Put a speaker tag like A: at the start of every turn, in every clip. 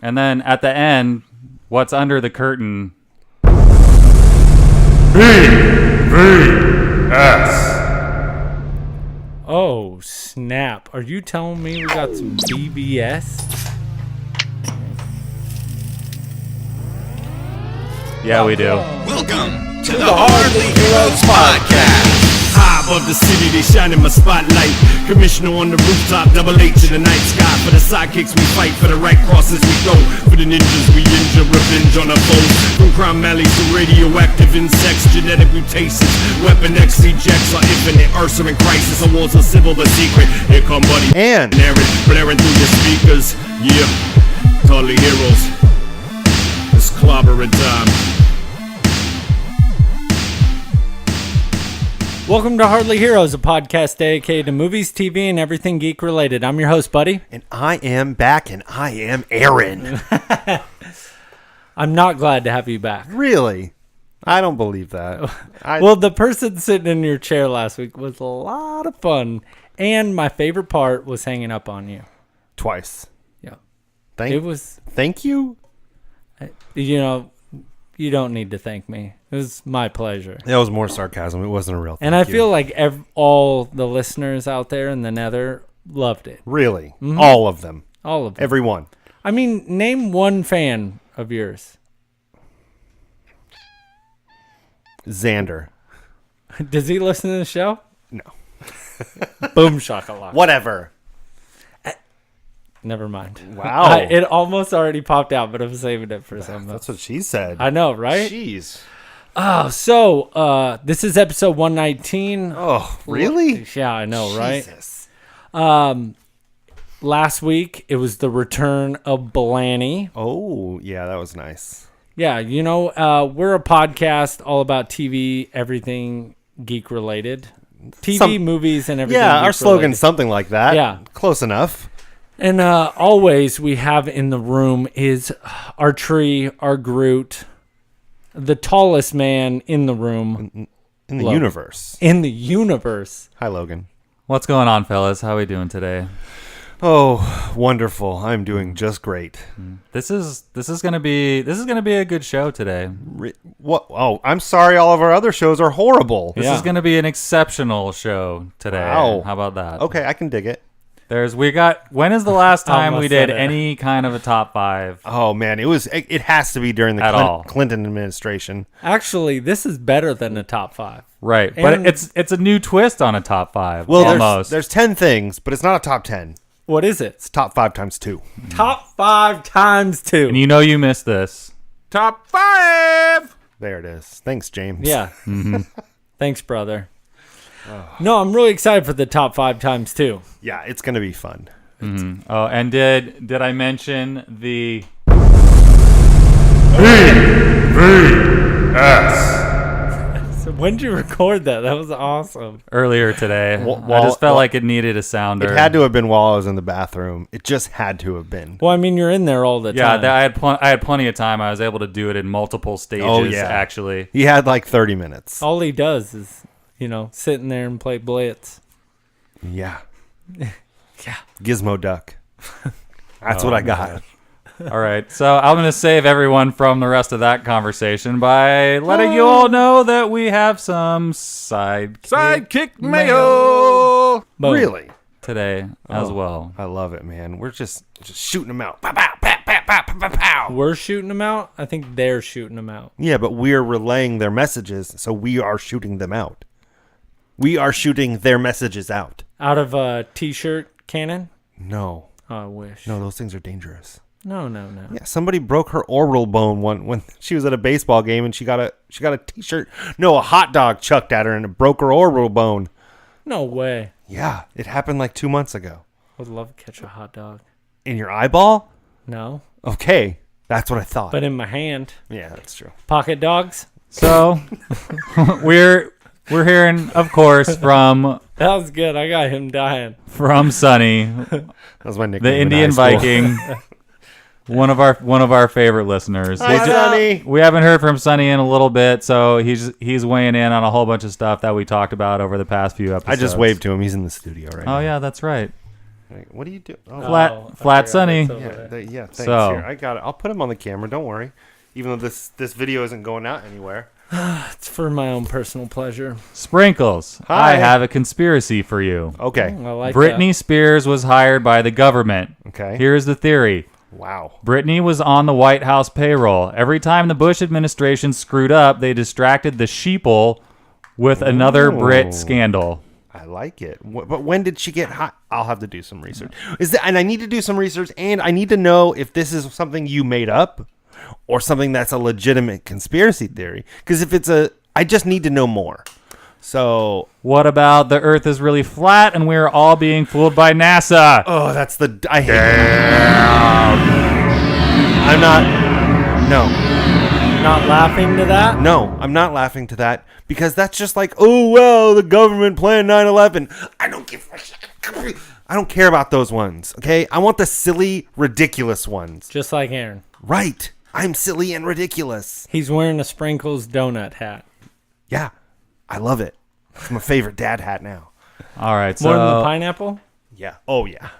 A: And then at the end, what's under the curtain? BvS.
B: Oh, snap. Are you telling me we got some BvS?
A: Yeah, we do.
C: Welcome to the Hardly Heroes Podcast.
D: High above the city, they shine in my spotlight. Commissioner on the rooftop, double H in the night sky. For the sidekicks we fight, for the right crosses we go. For the ninjas we injure, revenge on our foes. From crime alleys to radioactive insects, genetic mutations. Weapon X rejects are infinite, Ursa in crisis. Our wars are civil but secret. Here come Buddy
E: And
D: Aaron, blaring through your speakers. Yeah, Hardly Heroes. It's clobbering time.
B: Welcome to Hardly Heroes, a podcast dedicated to movies, TV, and everything geek related. I'm your host, Buddy.
E: and I am back, and I am Aaron.
B: I'm not glad to have you back.
E: Really? I don't believe that.
B: Well, the person sitting in your chair last week was a lot of fun, and my favorite part was hanging up on you.
E: Twice.
B: Yeah,
E: Thank you.
B: You know, you don't need to thank me. It was my pleasure.
E: That was more sarcasm. It wasn't a real thing.
B: And I feel like all the listeners out there in the nether loved it.
E: Really? All of them.
B: All of them.
E: Everyone.
B: I mean, name one fan of yours.
E: Xander.
B: Does he listen to the show?
E: No.
B: Boom shakalaka.
E: Whatever.
B: Never mind.
E: Wow.
B: It almost already popped out, but I'm saving it for something.
E: That's what she said.
B: I know, right?
E: Jeez.
B: Oh, so this is episode 119.
E: Oh, really?
B: Yeah, I know, right?
E: Jesus.
B: Last week, it was the return of Blaney.
E: Oh, yeah, that was nice.
B: Yeah, you know, we're a podcast all about TV, everything geek related. TV, movies, and everything
E: Yeah, our
B: geek
E: slogan's
B: related.
E: something like that.
B: Yeah.
E: Close enough.
B: And always we have in the room is our tree, our Groot, the tallest man in the room.
E: In the
B: Logan.
E: universe.
B: In the universe.
E: Hi, Logan.
A: What's going on, fellas? How are we doing today?
E: Oh, wonderful. I'm doing just great.
A: This is gonna be a good show today.
E: What? Oh, I'm sorry. All of our other shows are horrible.
A: This is gonna be an exceptional show today.
E: Wow.
A: How about that?
E: Okay, I can dig it.
A: When is the last time we
B: Almost
A: did
B: said it.
A: any kind of a top five?
E: Oh man, it has to be during the
A: All.
E: Clinton administration.
B: Actually, this is better than the top five.
A: Right,
B: And-
A: but it's a new twist on a top five.
E: Well,
A: almost.
E: there's 10 things, but it's not a top 10.
B: What is it?
E: It's top 5 times 2.
B: Top 5 times 2.
A: And you know you missed this.
D: Top 5!
E: There it is. Thanks, James.
B: Yeah. Thanks, brother. No, I'm really excited for the top 5 times 2.
E: Yeah, it's gonna be fun.
A: Oh, and did I mention the
B: So when did you record that? That was awesome.
A: earlier today?
E: Well,
A: I just felt like it needed a sounder.
E: It had to have been while I was in the bathroom. It just had to have been.
B: Well, I mean, you're in there all the
A: Yeah,
B: time.
A: I had plenty of time. I was able to do it in multiple stages.
E: Oh, yeah.
A: Actually.
E: He had like 30 minutes.
B: All he does is, sitting there and play Blitz.
E: Yeah.
B: Yeah.
E: Gizmo Duck. That's what I got.
A: All right, so I'm going to save everyone from the rest of that conversation by letting you all know that we have some
D: Sidekick Mayo!
B: Boom.
E: Really?
A: today as well.
E: I love it, man. We're just shooting them out. Pow, pow, pow, pow, pow, pow, pow, pow.
B: We're shooting them out? I think they're shooting them out.
E: Yeah, but we're relaying their messages, so we are shooting them out. We are shooting their messages out.
B: Out of a T-shirt cannon?
E: No.
B: Oh, I wish.
E: No, those things are dangerous.
B: No.
E: Yeah, somebody broke her oral bone when she was at a baseball game and she got a T-shirt. No, a hot dog chucked at her and it broke her oral bone.
B: No way.
E: Yeah, it happened like 2 months ago.
B: Would love to catch a hot dog.
E: In your eyeball?
B: No.
E: Okay, that's what I thought.
B: But in my hand.
E: Yeah, that's true.
B: Pocket dogs?
A: So we're hearing, of course, from
B: That was good. I got him dying.
A: Sonny,
E: That was my nickname.
A: the
E: in
A: Indian
E: high school.
A: Viking, one of our favorite listeners.
E: Hi, Sonny.
A: We haven't heard from Sonny in a little bit, so he's weighing in on a whole bunch of stuff that we talked about over the past few episodes.
E: I just waved to him. He's in the studio right now.
A: Oh yeah, that's right.
E: What do you do? Oh,
A: Flat Sunny.
E: Thanks.
A: So-
E: Here, I got it. I'll put him on the camera. Don't worry. Even though this video isn't going out anywhere.
B: It's for my own personal pleasure.
A: Sprinkles.
E: Hi.
A: I have a conspiracy for you.
E: Okay.
B: I like
A: Britney Spears was hired by the government.
E: Okay.
A: Here's the theory.
E: Wow.
A: Britney was on the White House payroll. Every time the Bush administration screwed up, they distracted the sheeple with another Brit scandal.
E: I like it. But when did she get hot? I'll have to do some research. And I need to do some research, and I need to know if this is something you made up or something that's a legitimate conspiracy theory. Because if it's I just need to know more. So
A: What about the Earth is really flat and we're all being fooled by NASA?
E: oh, that's I hate I'm not. No.
B: Not laughing to that?
E: No, I'm not laughing to that because that's just like, oh, well, the government planned 9/11. I don't care about those ones, okay? I want the silly, ridiculous ones.
B: Just like Aaron.
E: Right. I'm silly and ridiculous.
B: He's wearing a Sprinkles donut hat.
E: Yeah. I love it. It's my favorite dad hat now.
A: All right,
B: More than the
A: so
B: pineapple?
E: Yeah. Oh, yeah.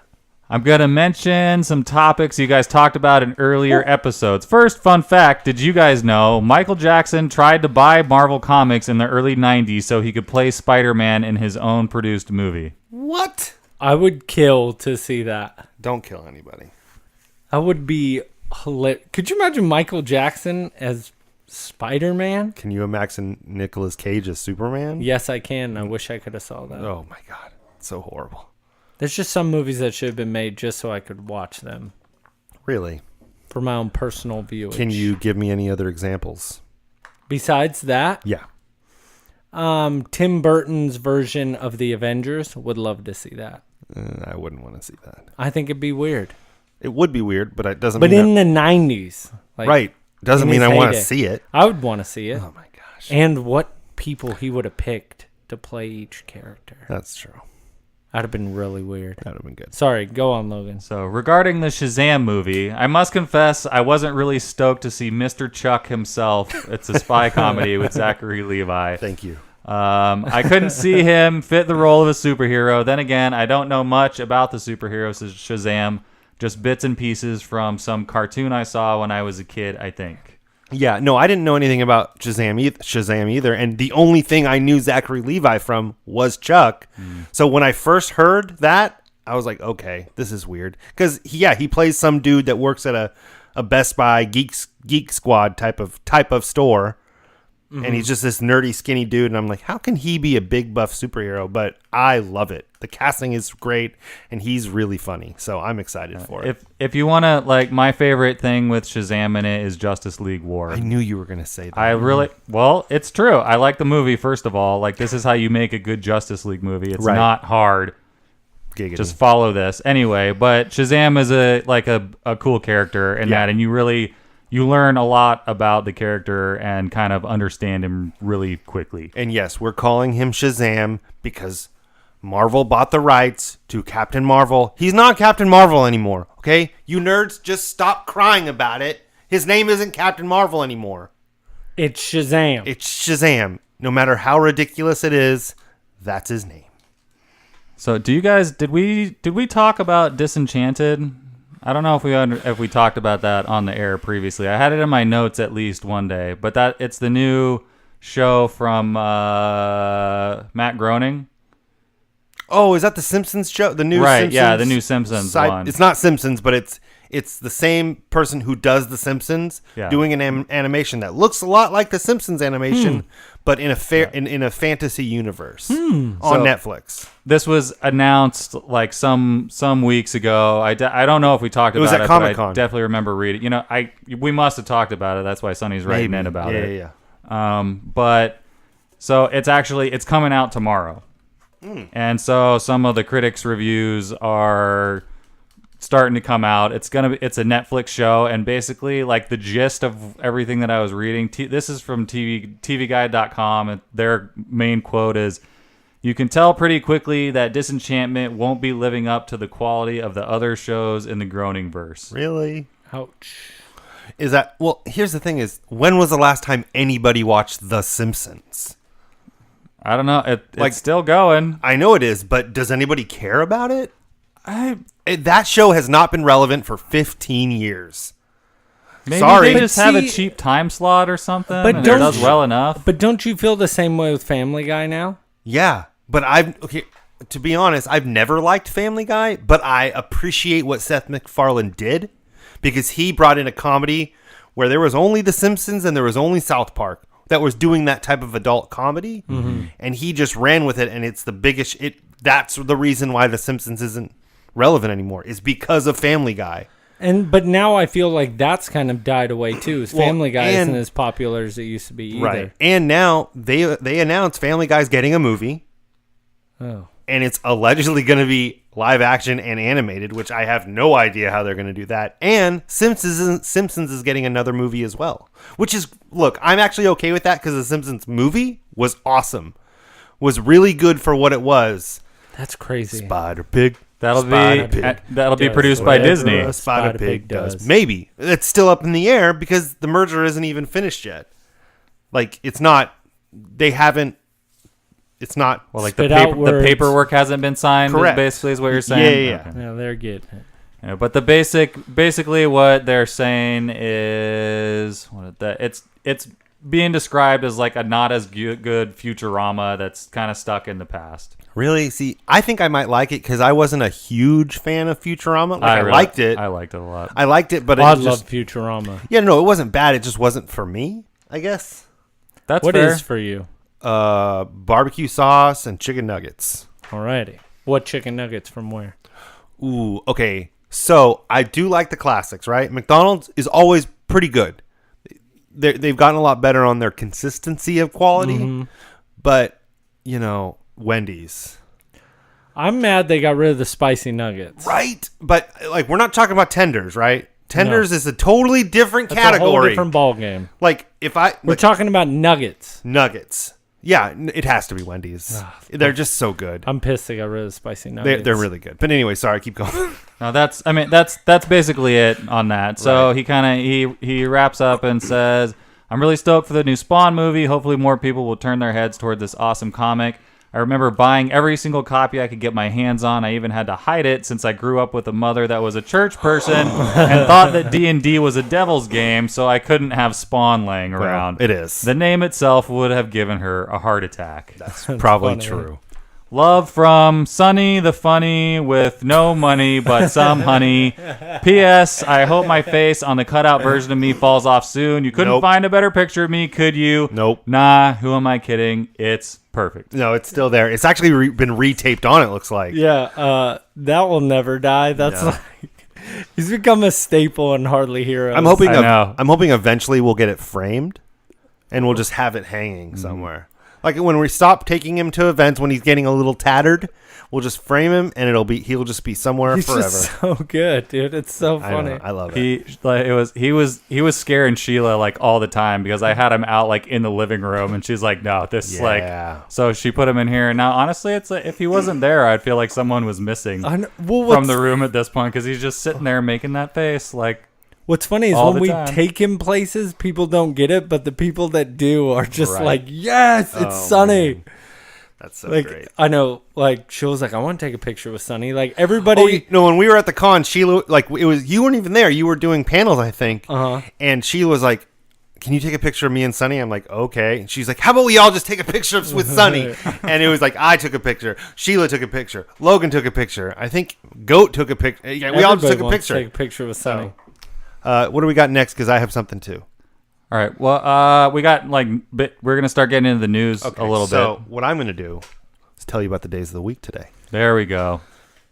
A: I'm going to mention some topics you guys talked about in earlier episodes. First, fun fact, did you guys know Michael Jackson tried to buy Marvel Comics in the early 90s so he could play Spider-Man in his own produced movie?
E: What?
B: I would kill to see that.
E: Don't kill anybody.
B: I would be hilarious. Could you imagine Michael Jackson as Spider-Man?
E: Can you imagine Nicolas Cage as Superman?
B: Yes, I can. I wish I could have saw that.
E: Oh, my God. It's so horrible.
B: There's just some movies that should have been made just so I could watch them
E: Really?
B: for my own personal viewing.
E: Can you give me any other examples?
B: Besides that,
E: Yeah.
B: Tim Burton's version of the Avengers, would love to see that.
E: I wouldn't want to see that.
B: I think it'd be weird.
E: It would be weird, but it doesn't
B: But
E: mean
B: in the 90s. Like,
E: right. Doesn't
B: in
E: mean
B: his
E: I want to
B: heyday.
E: see it.
B: I would want to see it.
E: Oh, my gosh.
B: And what people he would have picked to play each character.
E: That's true.
B: That'd have been really weird.
E: That would have been good.
B: Sorry, go on, Logan.
A: So regarding the Shazam movie, I must confess I wasn't really stoked to see Mr. Chuck himself. It's a spy comedy with Zachary Levi.
E: Thank you.
A: I couldn't see him fit the role of a superhero. Then again, I don't know much about the superhero Shazam, just bits and pieces from some cartoon I saw when I was a kid, I think.
E: Yeah, no, I didn't know anything about Shazam either, and the only thing I knew Zachary Levi from was Chuck. So when I first heard that, I was like, okay, this is weird. Because, he plays some dude that works at a Best Buy Geek Squad type of store, and he's just this nerdy, skinny dude, and I'm like, how can he be a big, buff superhero? But I love it. The casting is great, and he's really funny, so I'm excited for it.
A: If you want to, like, my favorite thing with Shazam in it is Justice League War.
E: I knew you were going to say that.
A: It's true. I like the movie, first of all. Like, this is how you make a good Justice League movie. It's
E: Right.
A: not hard.
E: Giggity.
A: Just follow this. Anyway, but Shazam is a cool character in that, and you learn a lot about the character and kind of understand him really quickly.
E: And yes, we're calling him Shazam because Marvel bought the rights to Captain Marvel. He's not Captain Marvel anymore, okay? You nerds, just stop crying about it. His name isn't Captain Marvel anymore.
B: It's Shazam.
E: It's Shazam. No matter how ridiculous it is, that's his name.
A: So, do you guys did we talk about Disenchanted? I don't know if we talked about that on the air previously. I had it in my notes at least one day, but it's the new show from Matt Groening.
E: Oh, is that the Simpsons show? The new
A: Right,
E: Simpsons
A: yeah, the new Simpsons one.
E: It's not Simpsons, but it's the same person who does the Simpsons doing an animation that looks a lot like the Simpsons animation, but in a fantasy universe on Netflix.
A: This was announced like some weeks ago. I don't know if we talked about it.
E: It was at
A: but
E: Comic-Con.
A: I definitely remember reading. We must have talked about it. That's why Sonny's writing in about it.
E: Yeah.
A: But so it's coming out tomorrow. And so some of the critics' reviews are starting to come out. It's a Netflix show, and basically like the gist of everything that I was reading. This is from TVGuide.com, and their main quote is, "You can tell pretty quickly that Disenchantment won't be living up to the quality of the other shows in the Groening verse."
E: Really?
B: Ouch.
E: Is that well? Here's the thing: when was the last time anybody watched The Simpsons?
A: I don't know. It's still going.
E: I know it is, but does anybody care about it? That show has not been relevant for 15 years.
A: Maybe
E: Sorry.
A: they just have a
B: See-
A: cheap time slot or something,
B: But
A: and it
B: don't
A: does
B: you-
A: well enough.
B: But don't you feel the same way with Family Guy now?
E: Yeah, but to be honest, I've never liked Family Guy, but I appreciate what Seth MacFarlane did because he brought in a comedy where there was only The Simpsons and there was only South Park that was doing that type of adult comedy, and he just ran with it, and it's the biggest. That's the reason why The Simpsons isn't relevant anymore, is because of Family Guy.
B: But now I feel like that's kind of died away too. Family Guy isn't as popular as it used to be either.
E: Right. And now they announced Family Guy's getting a movie.
B: Oh.
E: And it's allegedly going to be live action and animated, which I have no idea how they're going to do that. And Simpsons is getting another movie as well, which is, look, I'm actually okay with that because the Simpsons movie was awesome, was really good for what it was.
B: That's crazy.
E: Spider Pig.
A: That'll be
B: Does
A: produced by
B: whatever
A: Disney.
E: A Spider Pig does.
B: does.
E: Maybe. It's still up in the air because the merger isn't even finished yet. Like, it's not, they haven't, it's not.
A: Well, like
B: Spit
A: the
B: out words.
A: paperwork hasn't been signed.
E: Correct.
A: Basically, is what you're saying.
E: Yeah.
A: Okay.
B: Yeah, they're getting it.
A: Yeah, but the basically what they're saying is it's being described as like a not as good Futurama that's kind of stuck in the past.
E: Really? See, I think I might like it because I wasn't a huge fan of Futurama. Like, I liked it.
A: I liked it a lot.
E: I liked it, but
B: I
E: it
B: love
E: just,
B: Futurama.
E: yeah, no, it wasn't bad. It just wasn't for me, I guess.
A: That's
B: What
A: fair.
B: is for you?
E: Barbecue sauce and chicken nuggets.
B: Alrighty. What chicken nuggets from where?
E: Ooh, okay. So I do like the classics, right? McDonald's is always pretty good. They've gotten a lot better on their consistency of quality, but Wendy's.
B: I'm mad they got rid of the spicy nuggets.
E: Right? But like, we're not talking about tenders, right? Tenders is a totally different
B: That's
E: category.
B: a whole different ball game.
E: Like, if
B: We're
E: like,
B: talking about nuggets.
E: nuggets. Yeah, it has to be Wendy's. They're just so good.
B: I'm pissed they got rid of the spicy nuggets.
E: They're really good. But anyway, sorry, keep going.
A: No, that's basically it on that. So he wraps up and says, "I'm really stoked for the new Spawn movie. Hopefully more people will turn their heads toward this awesome comic. I remember buying every single copy I could get my hands on. I even had to hide it since I grew up with a mother that was a church person and thought that D&D was a devil's game, so I couldn't have Spawn laying around.
E: It is.
A: The name itself would have given her a heart attack.
E: That's probably
B: funny.
E: true.
A: Love from Sonny the Funny with no money but some honey. P.S. I hope my face on the cutout version of me falls off soon. You couldn't
E: Nope.
A: find a better picture of me, could you?
E: Nope.
A: Nah, who am I kidding? It's perfect.
E: No, it's still there. It's actually been retaped on, it looks like.
B: Yeah, that will never die. That's like he's become a staple in Hardly Heroes.
E: I'm hoping
A: I know.
E: I'm hoping eventually we'll get it framed and we'll just have it hanging somewhere. Like when we stop taking him to events when he's getting a little tattered, we'll just frame him and he'll just be somewhere
B: He's
E: forever.
B: just so good, dude. It's so
E: I
B: funny.
E: know, I love it.
A: He was scaring Sheila like all the time because I had him out like in the living room and she's like, no, this
E: Yeah.
A: like, so she put him in here. Now honestly, it's like, if he wasn't there, I'd feel like someone was missing
B: Well,
A: from the room at this point because he's just sitting there making that face like.
B: What's funny is
A: all
B: when
A: the
B: we
A: time.
B: take him places, people don't get it, but the people that do are just
E: Right.
B: like, yes, it's
E: Oh,
B: Sunny.
E: man. That's so
B: Like
E: great.
B: I know, like she was like, I want to take a picture with Sunny. Like everybody,
E: When we were at the con, Sheila, like it was, you weren't even there. You were doing panels, I think. And Sheila was like, "Can you take a picture of me and Sunny?" I'm like, "Okay." And she's like, "How about we all just take a picture with Sunny?" And it was like, I took a picture, Sheila took a picture, Logan took a picture, I think Goat took a picture. Yeah, we all just took a
B: wants to
E: picture.
B: take a picture with Sunny.
E: What do we got next? Because I have something too.
A: All right. Well, we got like we're gonna start getting into the news a little
E: so
A: bit.
E: what I'm going to do is tell you about the days of the week today.
A: There we go.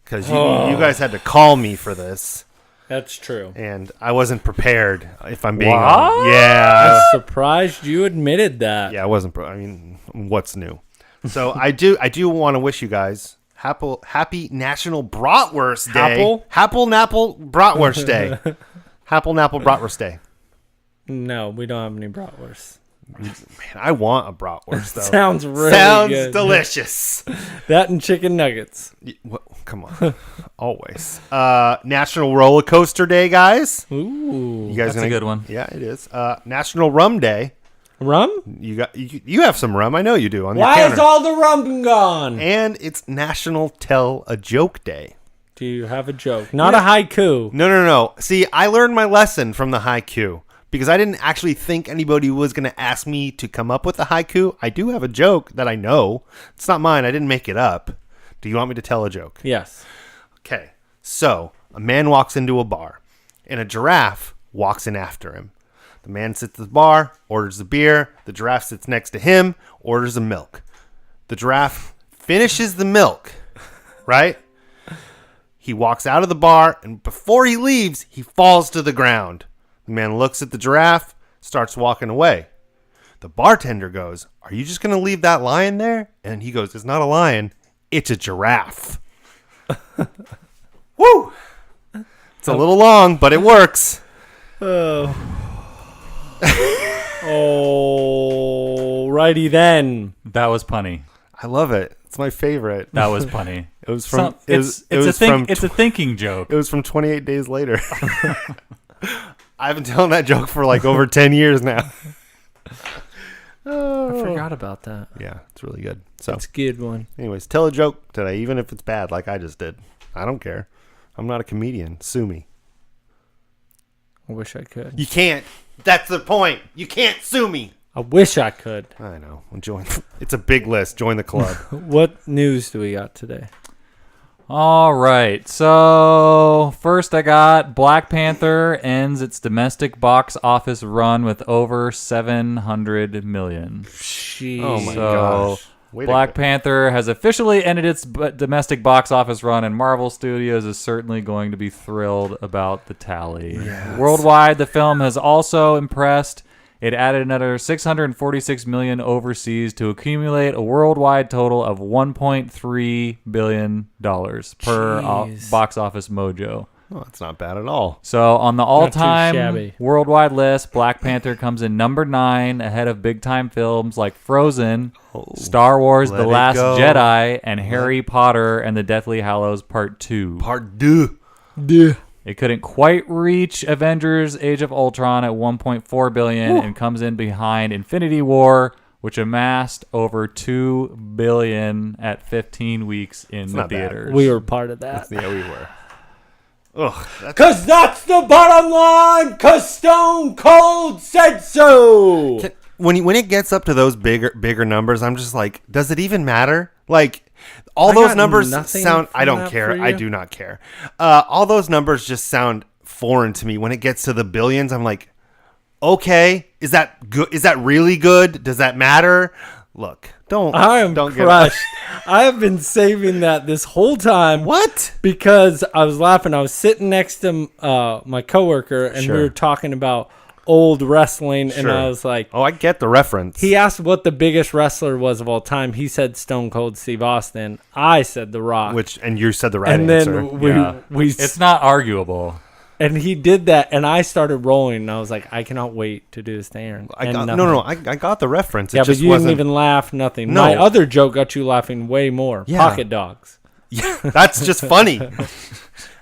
E: Because you guys had to call me for this,
B: That's true.
E: and I wasn't prepared. If I'm being
A: What?
E: honest. Yeah,
B: I'm surprised you admitted that.
E: yeah, I wasn't. I mean, what's new? So I do want to wish you guys happy National Bratwurst Day. Happle Napple Bratwurst Day. Happle Napple Bratwurst Day.
B: No, we don't have any bratwurst.
E: Man, I want a bratwurst though.
B: Sounds really
E: Sounds
B: good.
E: delicious.
B: That and chicken nuggets.
E: Come on, always. National Roller Coaster Day, guys.
B: Ooh,
E: You guys
A: That's a good one.
E: Yeah, it is. National Rum Day.
B: rum?
E: You have some rum. I know you do on your
B: Why
E: counter.
B: is all the rum gone?
E: And it's National Tell a Joke Day.
B: Do you have a joke? Not a haiku.
E: No. See, I learned my lesson from the haiku because I didn't actually think anybody was going to ask me to come up with a haiku. I do have a joke that I know. It's not mine. I didn't make it up. Do you want me to tell a joke?
B: Yes.
E: Okay. So, a man walks into a bar, and a giraffe walks in after him. The man sits at the bar, orders a beer. The giraffe sits next to him, orders a milk. The giraffe finishes the milk, right? He walks out of the bar, and before he leaves, he falls to the ground. The man looks at the giraffe, starts walking away. The bartender goes, "Are you just going to leave that lion there?" And he goes, "It's not a lion, it's a giraffe." Woo! It's a little long, but it works.
B: Oh, righty then.
A: That was punny.
E: I love it. It's my favorite.
A: That was punny.
E: It was from.
A: It's a thinking joke.
E: It was from 28 Days Later. I've been telling that joke for like over 10 years now.
B: I forgot about that.
E: Yeah, it's really good. So,
B: It's a good one.
E: anyways, tell a joke today, even if it's bad, like I just did. I don't care. I'm not a comedian. Sue me.
B: I wish I could.
E: You can't. That's the point. You can't sue me.
B: I wish I could.
E: I know. Join. It's a big list. Join the club.
B: What news do we got today?
A: All right. So first I got Black Panther ends its domestic box office run with over 700 million.
B: Jeez.
E: Oh my
A: So
E: gosh. Way to
A: Black
E: go.
A: Panther has officially ended its domestic box office run, and Marvel Studios is certainly going to be thrilled about the tally.
E: Yes.
A: Worldwide, the film has also impressed. It added another 646 million overseas to accumulate a worldwide total of 1.3 billion dollars per
B: Jeez.
A: Box Office Mojo.
E: Oh, that's not bad at all.
A: So on the all-time
B: shabby.
A: worldwide list, Black Panther comes in number 9, ahead of big-time films like Frozen, Star Wars:
E: let
A: The
E: it
A: Last
E: go.
A: Jedi, and Harry Potter and the Deathly Hallows Part 2.
E: Part Deaux.
A: It couldn't quite reach Avengers: Age of Ultron at 1.4 billion and comes in behind Infinity War, which amassed over 2 billion at 15 weeks in the
E: not bad.
A: theaters.
B: We were part of that.
E: Yeah, we were. Ugh.
B: Cause that's the bottom line. Cause Stone Cold said so.
E: When it gets up to those bigger numbers, I'm just like, does it even matter? Like, all
B: I
E: those
B: got
E: numbers
B: nothing
E: sound. I
B: from
E: don't
B: that
E: care.
B: for
E: I
B: you.
E: do not care. All those numbers just sound foreign to me. When it gets to the billions, I'm like, okay, is that good? Is that really good? Does that matter? Look, don't.
B: I am
E: don't
B: crushed. I have been saving that this whole time.
E: What?
B: Because I was laughing. I was sitting next to my coworker, and
E: Sure.
B: we were talking about old wrestling, and
E: Sure.
B: I was like,
E: Oh, I get the reference.
B: he asked what the biggest wrestler was of all time. He said Stone Cold Steve Austin. I said The Rock.
E: And you said the right
B: and
E: answer.
B: then we
A: It's not arguable.
B: and he did that, and I started rolling, and I was like, I cannot wait to do this to Aaron.
E: I
B: And
E: got,
B: nothing.
E: I got the reference. It
B: Yeah, but
E: just
B: you
E: wasn't,
B: didn't even laugh, nothing.
E: No.
B: My other joke got you laughing way more.
E: Yeah.
B: Pocket dogs.
E: Yeah, that's just funny.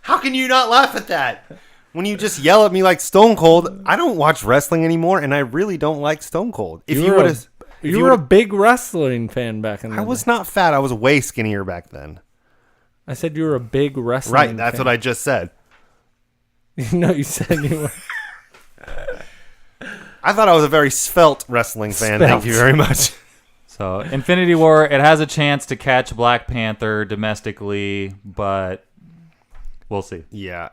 E: How can you not laugh at that? When you just yell at me like Stone Cold, I don't watch wrestling anymore, and I really don't like Stone Cold. If you
B: were
E: would
B: a-
E: have,
B: You were a big wrestling fan back in the
E: I was not fat. I was way skinnier back then.
B: I said you were a big wrestling
E: Right, that's
B: fan.
E: what I just said.
B: No, you said you were.
E: I thought I was a very svelte wrestling fan.
B: Svelte.
E: Thank you very much.
A: So Infinity War, it has a chance to catch Black Panther domestically, but we'll see.
E: Yeah,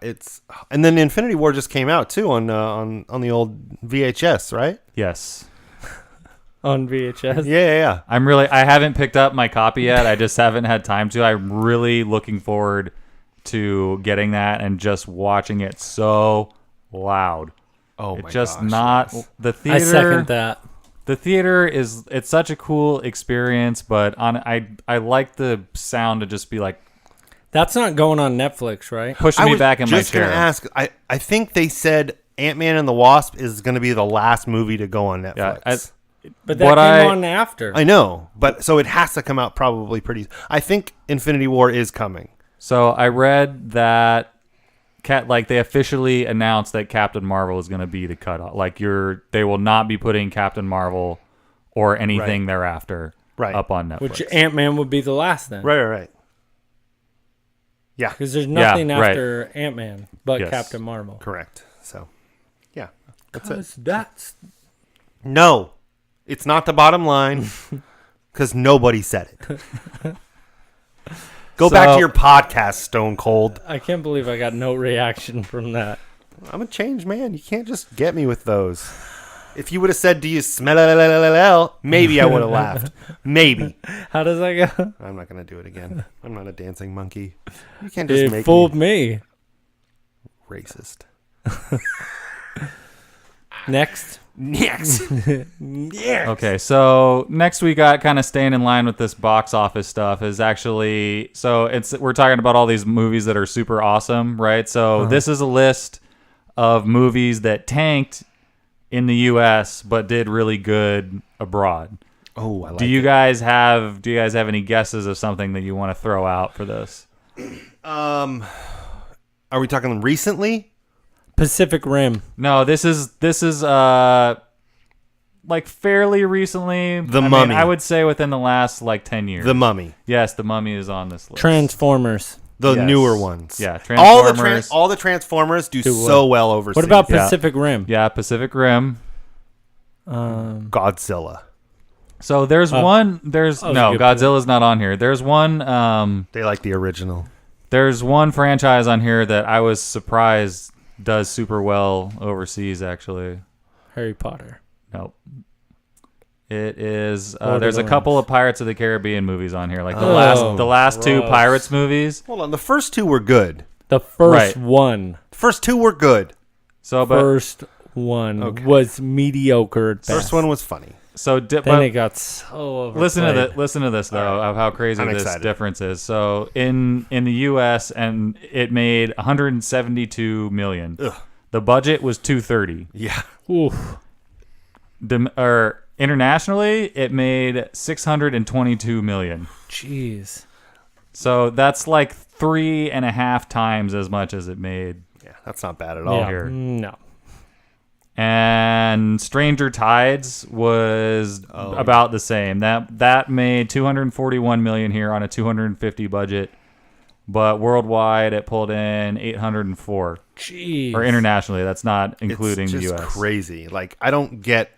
E: and then Infinity War just came out too on the old VHS, right?
A: Yes.
B: On VHS.
E: Yeah.
A: I haven't picked up my copy yet. I just haven't had time to. I'm really looking forward to getting that and just watching it so loud.
E: Oh
A: It's
E: my
A: just
E: gosh,
A: not
E: yes.
A: the theater.
B: I second that.
A: The theater it's such a cool experience, but I like the sound to just be like
B: That's not going on Netflix, right?
A: pushing
E: I
A: me
E: was
A: back in my
E: just
A: chair.
E: gonna ask. I think they said Ant-Man and the Wasp is going to be the last movie to go on Netflix.
A: Yeah,
B: But that
A: What
B: came
A: I-
B: on after.
E: I know, but so it has to come out probably pretty. I think Infinity War is coming.
A: So I read that they officially announced that Captain Marvel is going to be the cutoff. Like they will not be putting Captain Marvel or anything thereafter
E: Right.
A: up on Netflix.
B: Which Ant-Man would be the last then.
E: Right. Yeah,
B: Because there's nothing
A: right.
B: after Ant-Man but
A: Yes.
B: Captain Marvel.
E: correct. So, yeah, that's it.
B: Because that's
E: No, it's not the bottom line because nobody said it. Go back
A: So-
E: to your podcast, Stone Cold.
B: I can't believe I got no reaction from that.
E: I'm a changed man. You can't just get me with those. If you would have said, "Do you smell?" Maybe I would have laughed. Maybe.
B: How does that go?
E: I'm not gonna do it again. I'm not a dancing monkey. You can't just
B: It
E: make
B: fooled
E: me
B: me.
E: racist.
B: Next.
E: Next.
A: Okay, so next we got kind of staying in line with this box office stuff is actually we're talking about all these movies that are super awesome, right? So this is a list of movies that tanked in the US but did really good abroad.
E: Oh, I like
A: Do you guys have any guesses of something that you want to throw out for this?
E: Are we talking recently?
B: Pacific Rim.
A: No, this is like fairly recently.
E: The
A: I
E: Mummy.
A: mean, I would say within the last like 10 years.
E: The Mummy.
A: Yes, The Mummy is on this list.
B: Transformers.
E: The
A: Yes.
E: newer ones.
A: Yeah,
E: All
A: Transformers.
E: all the Transformers do
B: Do what?
E: so well overseas.
B: What about
A: Yeah.
B: Pacific Rim?
A: Yeah, Pacific Rim.
E: Godzilla?
A: So there's one. There's
B: that was a
A: no
B: good point.
A: Godzilla's not on here. There's one.
E: They like the original.
A: There's one franchise on here that I was surprised does super well overseas. Actually,
B: Harry Potter.
A: nope. It is.
B: Lord of
A: There's
B: the
A: a couple
B: Rings.
A: of Pirates of the Caribbean movies on here, like the
B: Oh,
A: last two
B: gross.
A: Pirates movies.
E: Hold on. The first two were good.
B: The first
A: Right.
B: one.
E: The first two were good.
A: So, but
B: First one
E: Okay.
B: was mediocre at best.
E: First one was funny.
A: so
B: Then
A: but
B: it got so overplayed.
A: listen to this though of how crazy
E: I'm
A: this
E: excited.
A: difference is. So in the U.S. and it made 172 million.
E: Ugh.
A: The budget was 230.
E: Yeah.
B: Oof.
A: Or internationally, it made 622 million.
B: Jeez.
A: So that's like 3.5 times as much as it made.
E: Yeah. That's not bad at all.
B: Yeah.
A: here.
B: No.
A: And Stranger Tides was about the same. That made 241 million here on a 250 budget, but worldwide it pulled in 804.
B: Jeez.
A: Or internationally, that's not including
E: it's
A: the
E: just
A: U.S.
E: crazy. Like I don't get.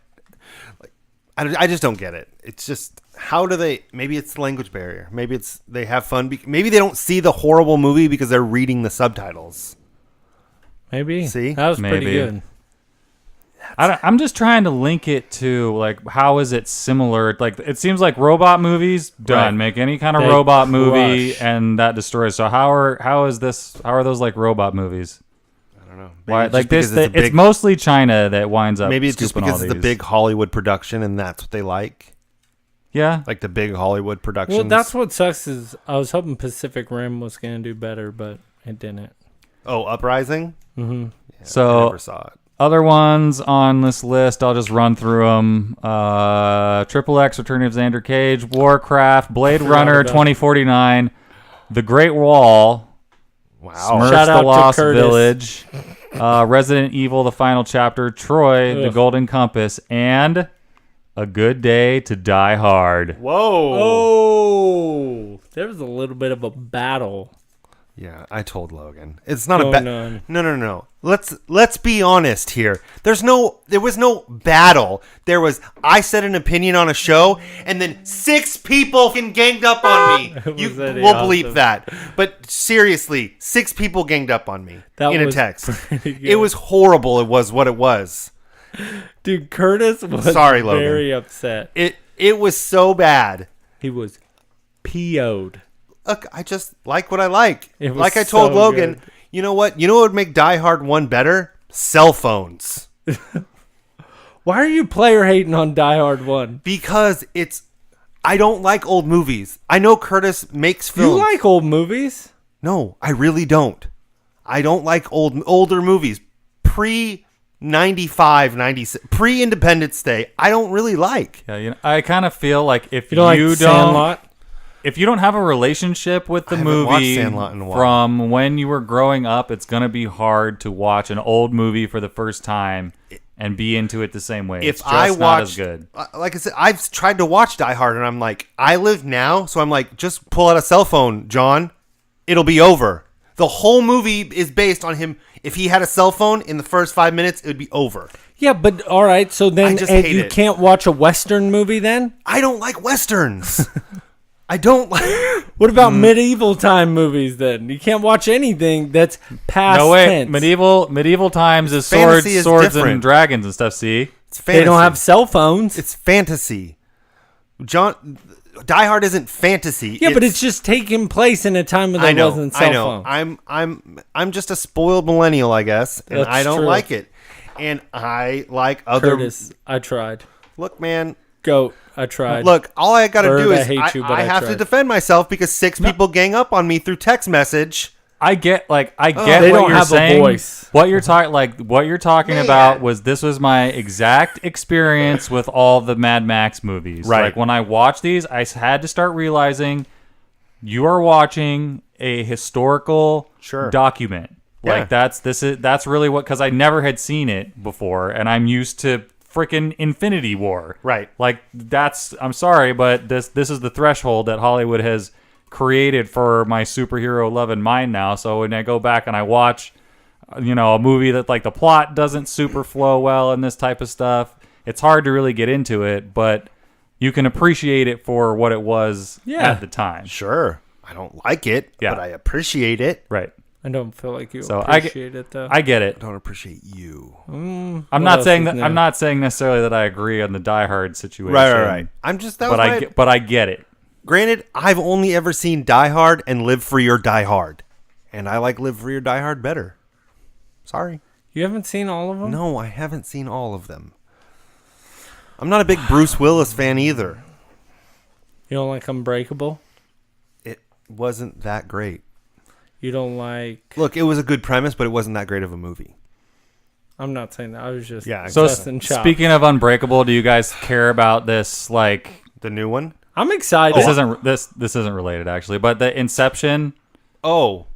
E: Like I just don't get it. It's just how do they? Maybe it's the language barrier. Maybe it's they have fun. Maybe they don't see the horrible movie because they're reading the subtitles.
B: Maybe.
E: See?
B: That was
A: Maybe.
B: pretty good.
A: I'm just trying to link it to like how is it similar? Like it seems like robot movies done.
E: Right.
A: Make any kind of
B: They
A: robot movie
B: crush.
A: and that destroys. So how are those like robot movies?
E: I don't know. Maybe
A: Why
E: it's
A: like
E: just because
A: this?
E: it's a
A: It's
E: big-
A: mostly China that winds up.
E: Maybe it's just
A: scooping
E: because
A: all
E: it's the
A: these.
E: big Hollywood production and that's what they like.
A: Yeah.
E: Like the big Hollywood productions.
B: Well, that's what sucks is I was hoping Pacific Rim was going to do better, but it didn't.
E: Uprising.
B: Mm-hmm.
E: I
A: So
E: never saw it.
A: other ones on this list, I'll just run through them. Triple X, Return of Xander Cage, Warcraft, Blade
B: forgot
A: Runner
B: about-
A: 2049, The Great Wall,
E: Wow.
A: Smurfs
B: Shout out
A: the
B: to
A: Lost
B: Curtis.
A: Village, Resident Evil, The Final Chapter, Troy, The
B: Ugh.
A: Golden Compass, and A Good Day to Die Hard.
E: Whoa.
B: Oh, there was a little bit of a battle.
E: Yeah, I told Logan. It's not a
B: Going
E: battle.
B: on.
E: No. Let's be honest here. There was no battle. There was I said an opinion on a show, and then 6 people ganged up on me.
B: It
E: You
B: was pretty
E: will
B: awesome.
E: bleep that. But seriously, 6 people ganged up on me
B: That
E: in a
B: was
E: text.
B: pretty good.
E: It was horrible. It was what it was.
B: Dude, Curtis was
E: Sorry, Logan.
B: very upset.
E: It was so bad.
B: He was PO'd.
E: Look, I just like what I like.
B: It was
E: Like I told
B: so
E: Logan,
B: good.
E: you know what? You know what would make Die Hard 1 better? Cell phones.
B: Why are you player hating on Die Hard 1?
E: Because I don't like old movies. I know Curtis makes
B: You
E: films.
B: like old movies?
E: No, I really don't. I don't like older movies. Pre 95, 96, pre Independence Day. I don't really like.
A: Yeah, I kind of feel like if
B: You don't like Sandlot?
A: if you don't have a relationship with the
E: I haven't watched
A: movie
E: Sandlot in a while.
A: from when you were growing up, it's going to be hard to watch an old movie for the first time and be into it the same way.
E: If
A: it's just
E: I
A: not
E: watch,
A: as good.
E: like I said, I've tried to watch Die Hard, and I'm like, I live now, so I'm like, just pull out a cell phone, John. it'll be over. The whole movie is based on him. If he had a cell phone in the first 5 minutes, it would be over.
B: Yeah, but all right. So then
E: I just hate
B: you
E: it.
B: can't watch a Western movie then?
E: I don't like Westerns. I don't like...
B: What about medieval time movies then? You can't watch anything that's past
A: No wait,
B: tense.
A: medieval times is
E: Fantasy is
A: swords
E: different.
A: and dragons and stuff. See,
E: It's fantasy.
B: They don't have cell phones.
E: It's fantasy. Die Hard isn't fantasy.
B: Yeah, but it's just taking place in a time when there wasn't cell phone.
E: I'm just a spoiled millennial, I guess, and
B: That's
E: I don't
B: true.
E: like it. And I like other.
B: Curtis, I tried.
E: Look, man.
B: Goat, I tried.
E: Look, all I got to
B: Bird,
E: do
B: I
E: is
B: hate you, but I
E: have to
B: tried.
E: defend myself because 6 people gang up on me through text message.
A: I get
B: They
A: what
B: don't
A: you're
B: have a
A: saying.
B: voice.
A: What you're talking
E: Man.
A: about was my exact experience with all the Mad Max movies.
E: Right.
A: Like when I watched these, I had to start realizing you are watching a historical document. Like
E: Yeah.
A: that's really what, because I never had seen it before, and I'm used to freaking Infinity War.
E: Right.
A: Like I'm sorry, but this is the threshold that Hollywood has created for my superhero loving mind now. So when I go back and I watch, a movie that like the plot doesn't super flow well and this type of stuff, it's hard to really get into it, but you can appreciate it for what it was at the time.
E: Sure. I don't like it, but I appreciate it.
A: Right.
B: I don't feel like you
A: So
B: appreciate it though.
A: I get it.
E: I don't appreciate you.
A: I'm
B: What
A: not
B: else
A: saying
B: is
A: that.
B: new?
A: I'm not saying necessarily that I agree on the Die Hard situation.
E: Right. I'm just that was my,
A: But I get it.
E: Granted, I've only ever seen Die Hard and Live Free or Die Hard, and I like Live Free or Die Hard better. Sorry.
B: You haven't seen all of them?
E: No, I haven't seen all of them. I'm not a big Bruce Willis fan either.
B: You don't like Unbreakable?
E: It wasn't that great.
B: You don't like...
E: Look, it was a good premise, but it wasn't that great of a movie.
B: I'm not saying that. I was just...
E: Yeah,
A: So
B: busting chops.
A: speaking of Unbreakable, do you guys care about this? Like,
E: The new one?
B: I'm excited.
A: this isn't related actually, but the Inception.
E: Oh.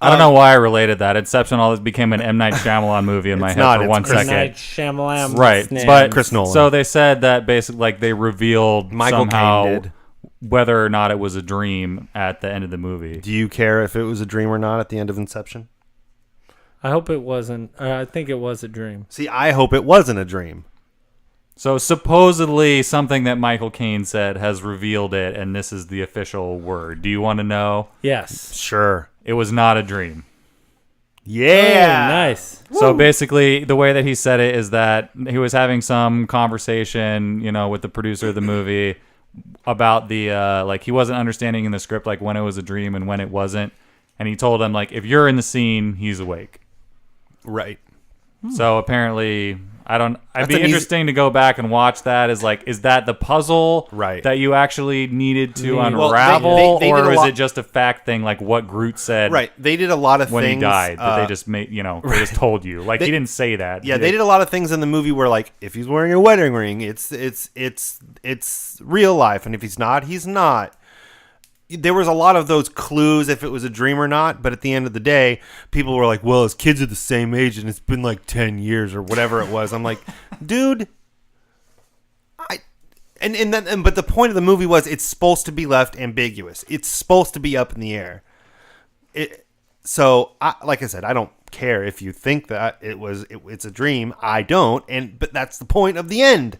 A: I don't know why I related that. Inception all this became an M. Night Shyamalan movie in my head
E: not,
A: for
E: it's
A: 1
E: Chris
A: second.
B: Night Shyamalan.
A: Right,
B: snap.
A: but
E: Chris Nolan.
A: So they said that basically, like, they revealed
E: Michael
A: somehow
E: Caine did.
A: whether or not it was a dream at the end of the movie.
E: Do you care if it was a dream or not at the end of Inception?
B: I hope it wasn't. I think it was a dream.
E: See, I hope it wasn't a dream.
A: So supposedly something that Michael Caine said has revealed it, and this is the official word. Do you want to know?
B: Yes.
E: Sure.
A: It was not a dream.
E: Yeah.
B: Oh, nice.
A: So basically, the way that he said it is that he was having some conversation, with the producer of the movie about the like he wasn't understanding in the script like when it was a dream and when it wasn't, and he told him like if you're in the scene, he's awake.
E: Right.
A: So apparently, I'd
E: That's
A: be
E: an easy-
A: interesting to go back and watch that. Is that the puzzle
E: Right.
A: that you actually needed to
B: Well,
A: unravel,
E: they did
A: or
E: a
A: is
E: lot-
A: it just a fact thing like what Groot said
E: Right. They did a lot of
A: when
E: things.
A: he died that they just made, they just told you. Like, he didn't say that.
E: Yeah, they did a lot of things in the movie where, like, if he's wearing a wedding ring, it's real life, and if he's not, he's not. There was a lot of those clues if it was a dream or not, but at the end of the day, people were like, well, his kids are the same age, and it's been like 10 years or whatever it was. I'm like, dude, but the point of the movie was it's supposed to be left ambiguous. It's supposed to be up in the air. Like I said, I don't care if you think that it's a dream. I don't, but that's the point of the end.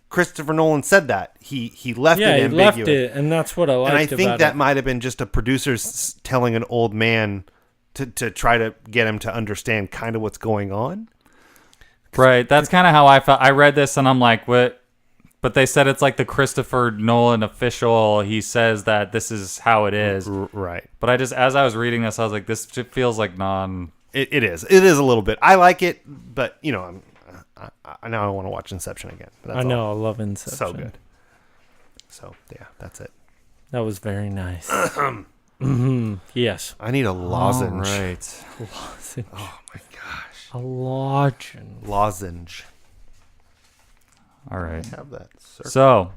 E: Christopher Nolan said that he left it ambiguous.
B: he left it, and that's what I liked
E: And I
B: about
E: think that
B: it.
E: might have been just a producer telling an old man to try to get him to understand kind of what's going on.
A: Right. That's kind of how I felt. I read this and I'm like, what? But they said it's like the Christopher Nolan official. He says that this is how it is.
E: Right.
A: But as I was reading this, I was like, this feels like
E: It is. It is a little bit. I like it, but I now I want to watch Inception again. That's
B: I know.
E: all.
B: I love Inception.
E: So good. So yeah, that's it.
B: That was very nice. Yes.
E: I need a lozenge.
A: Right.
B: Lozenge.
E: Oh my gosh.
B: A lozenge.
E: Lozenge.
A: All right.
E: Have that. Circle.
A: So,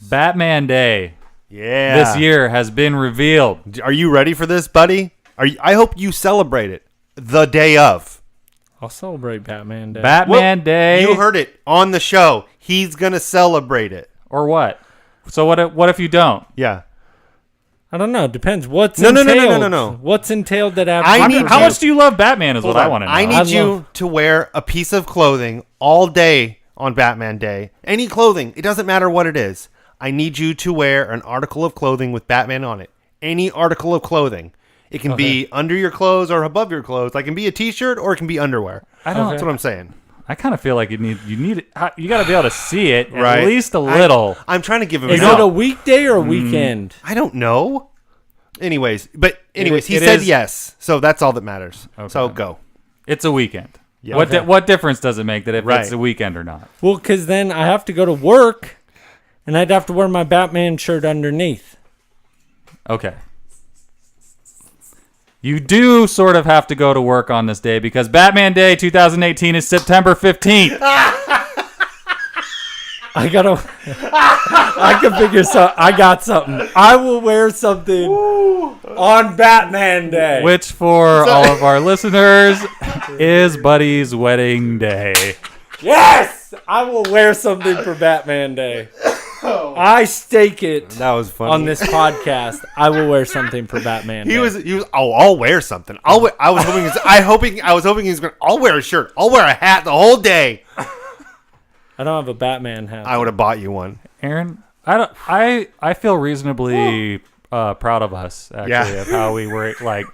A: Batman Day
E: Yeah.
A: this year has been revealed.
E: Are you ready for this, buddy? I hope you celebrate it the day of.
B: I'll celebrate Batman Day.
A: Batman Day.
E: You heard it on the show. He's gonna celebrate it.
A: Or what? So what if you don't?
E: Yeah.
B: I don't know. It depends. What's
E: No.
B: entailed? What's entailed that
A: How much do you love Batman is what I want to know.
E: I need you to wear a piece of clothing all day on Batman Day. Any clothing. It doesn't matter what it is. I need you to wear an article of clothing with Batman on it. Any article of clothing. It can be under your clothes or above your clothes. Like, it can be a t-shirt or it can be underwear. That's what I'm saying.
A: I kind of feel like you need it. You got to be able to see it
E: Right.
A: at least a little.
E: I'm trying to give him
B: Is it a weekday or a weekend?
E: I don't know. Anyways, he
A: it
E: said
A: is-
E: yes. So that's all that matters.
A: Okay.
E: So go.
A: It's a weekend.
E: Yeah.
A: What difference does it make that if
E: Right.
A: it's a weekend or not?
B: Well, because then I have to go to work, and I'd have to wear my Batman shirt underneath.
A: Okay. You do sort of have to go to work on this day because Batman Day 2018 is September 15th.
B: I can figure something. I got something. I will wear something on Batman Day.
A: Which, for all of our listeners, is Buddy's wedding day.
B: Yes! I will wear something for Batman Day. I stake it
E: That was funny.
B: on this podcast. I will wear something for Batman Day.
E: He was. Oh, I'll wear something. I was hoping. I was hoping he was going. I'll wear a shirt. I'll wear a hat the whole day.
B: I don't have a Batman hat.
E: I would have bought you one.
A: Aaron, I feel reasonably proud of us actually of how we were like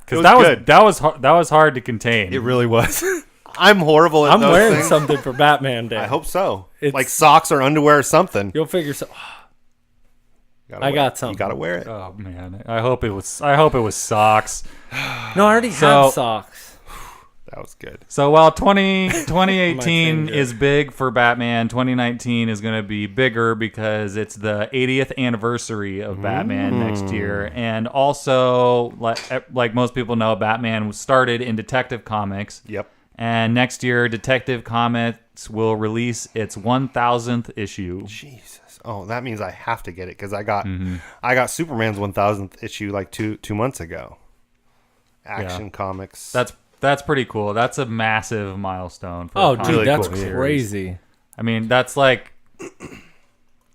A: because that was hard to contain.
E: It really was. I'm horrible at
B: I'm
E: those
B: wearing
E: things.
B: something for Batman Day.
E: I hope so.
B: It's-
E: Like socks or underwear or something.
B: You'll figure so.
E: Gotta
B: I
E: wear
B: got
E: it.
B: something.
E: You gotta wear it.
A: Oh man, I hope it was socks.
B: No, I already
A: So-
B: have socks.
E: That was good.
A: So while 2018
B: finger.
A: is big for Batman, 2019 is going to be bigger because it's the 80th anniversary of Batman next year. And also, like most people know, Batman started in Detective Comics.
E: Yep.
A: And next year, Detective Comics will release its 1000th issue.
E: Jesus. Oh, that means I have to get it because I got Superman's 1000th issue like two months ago. Action Comics.
A: That's pretty cool. That's a massive milestone. For
B: Oh,
A: a
B: dude,
E: really
B: that's
E: cool series.
B: crazy.
A: I mean, that's like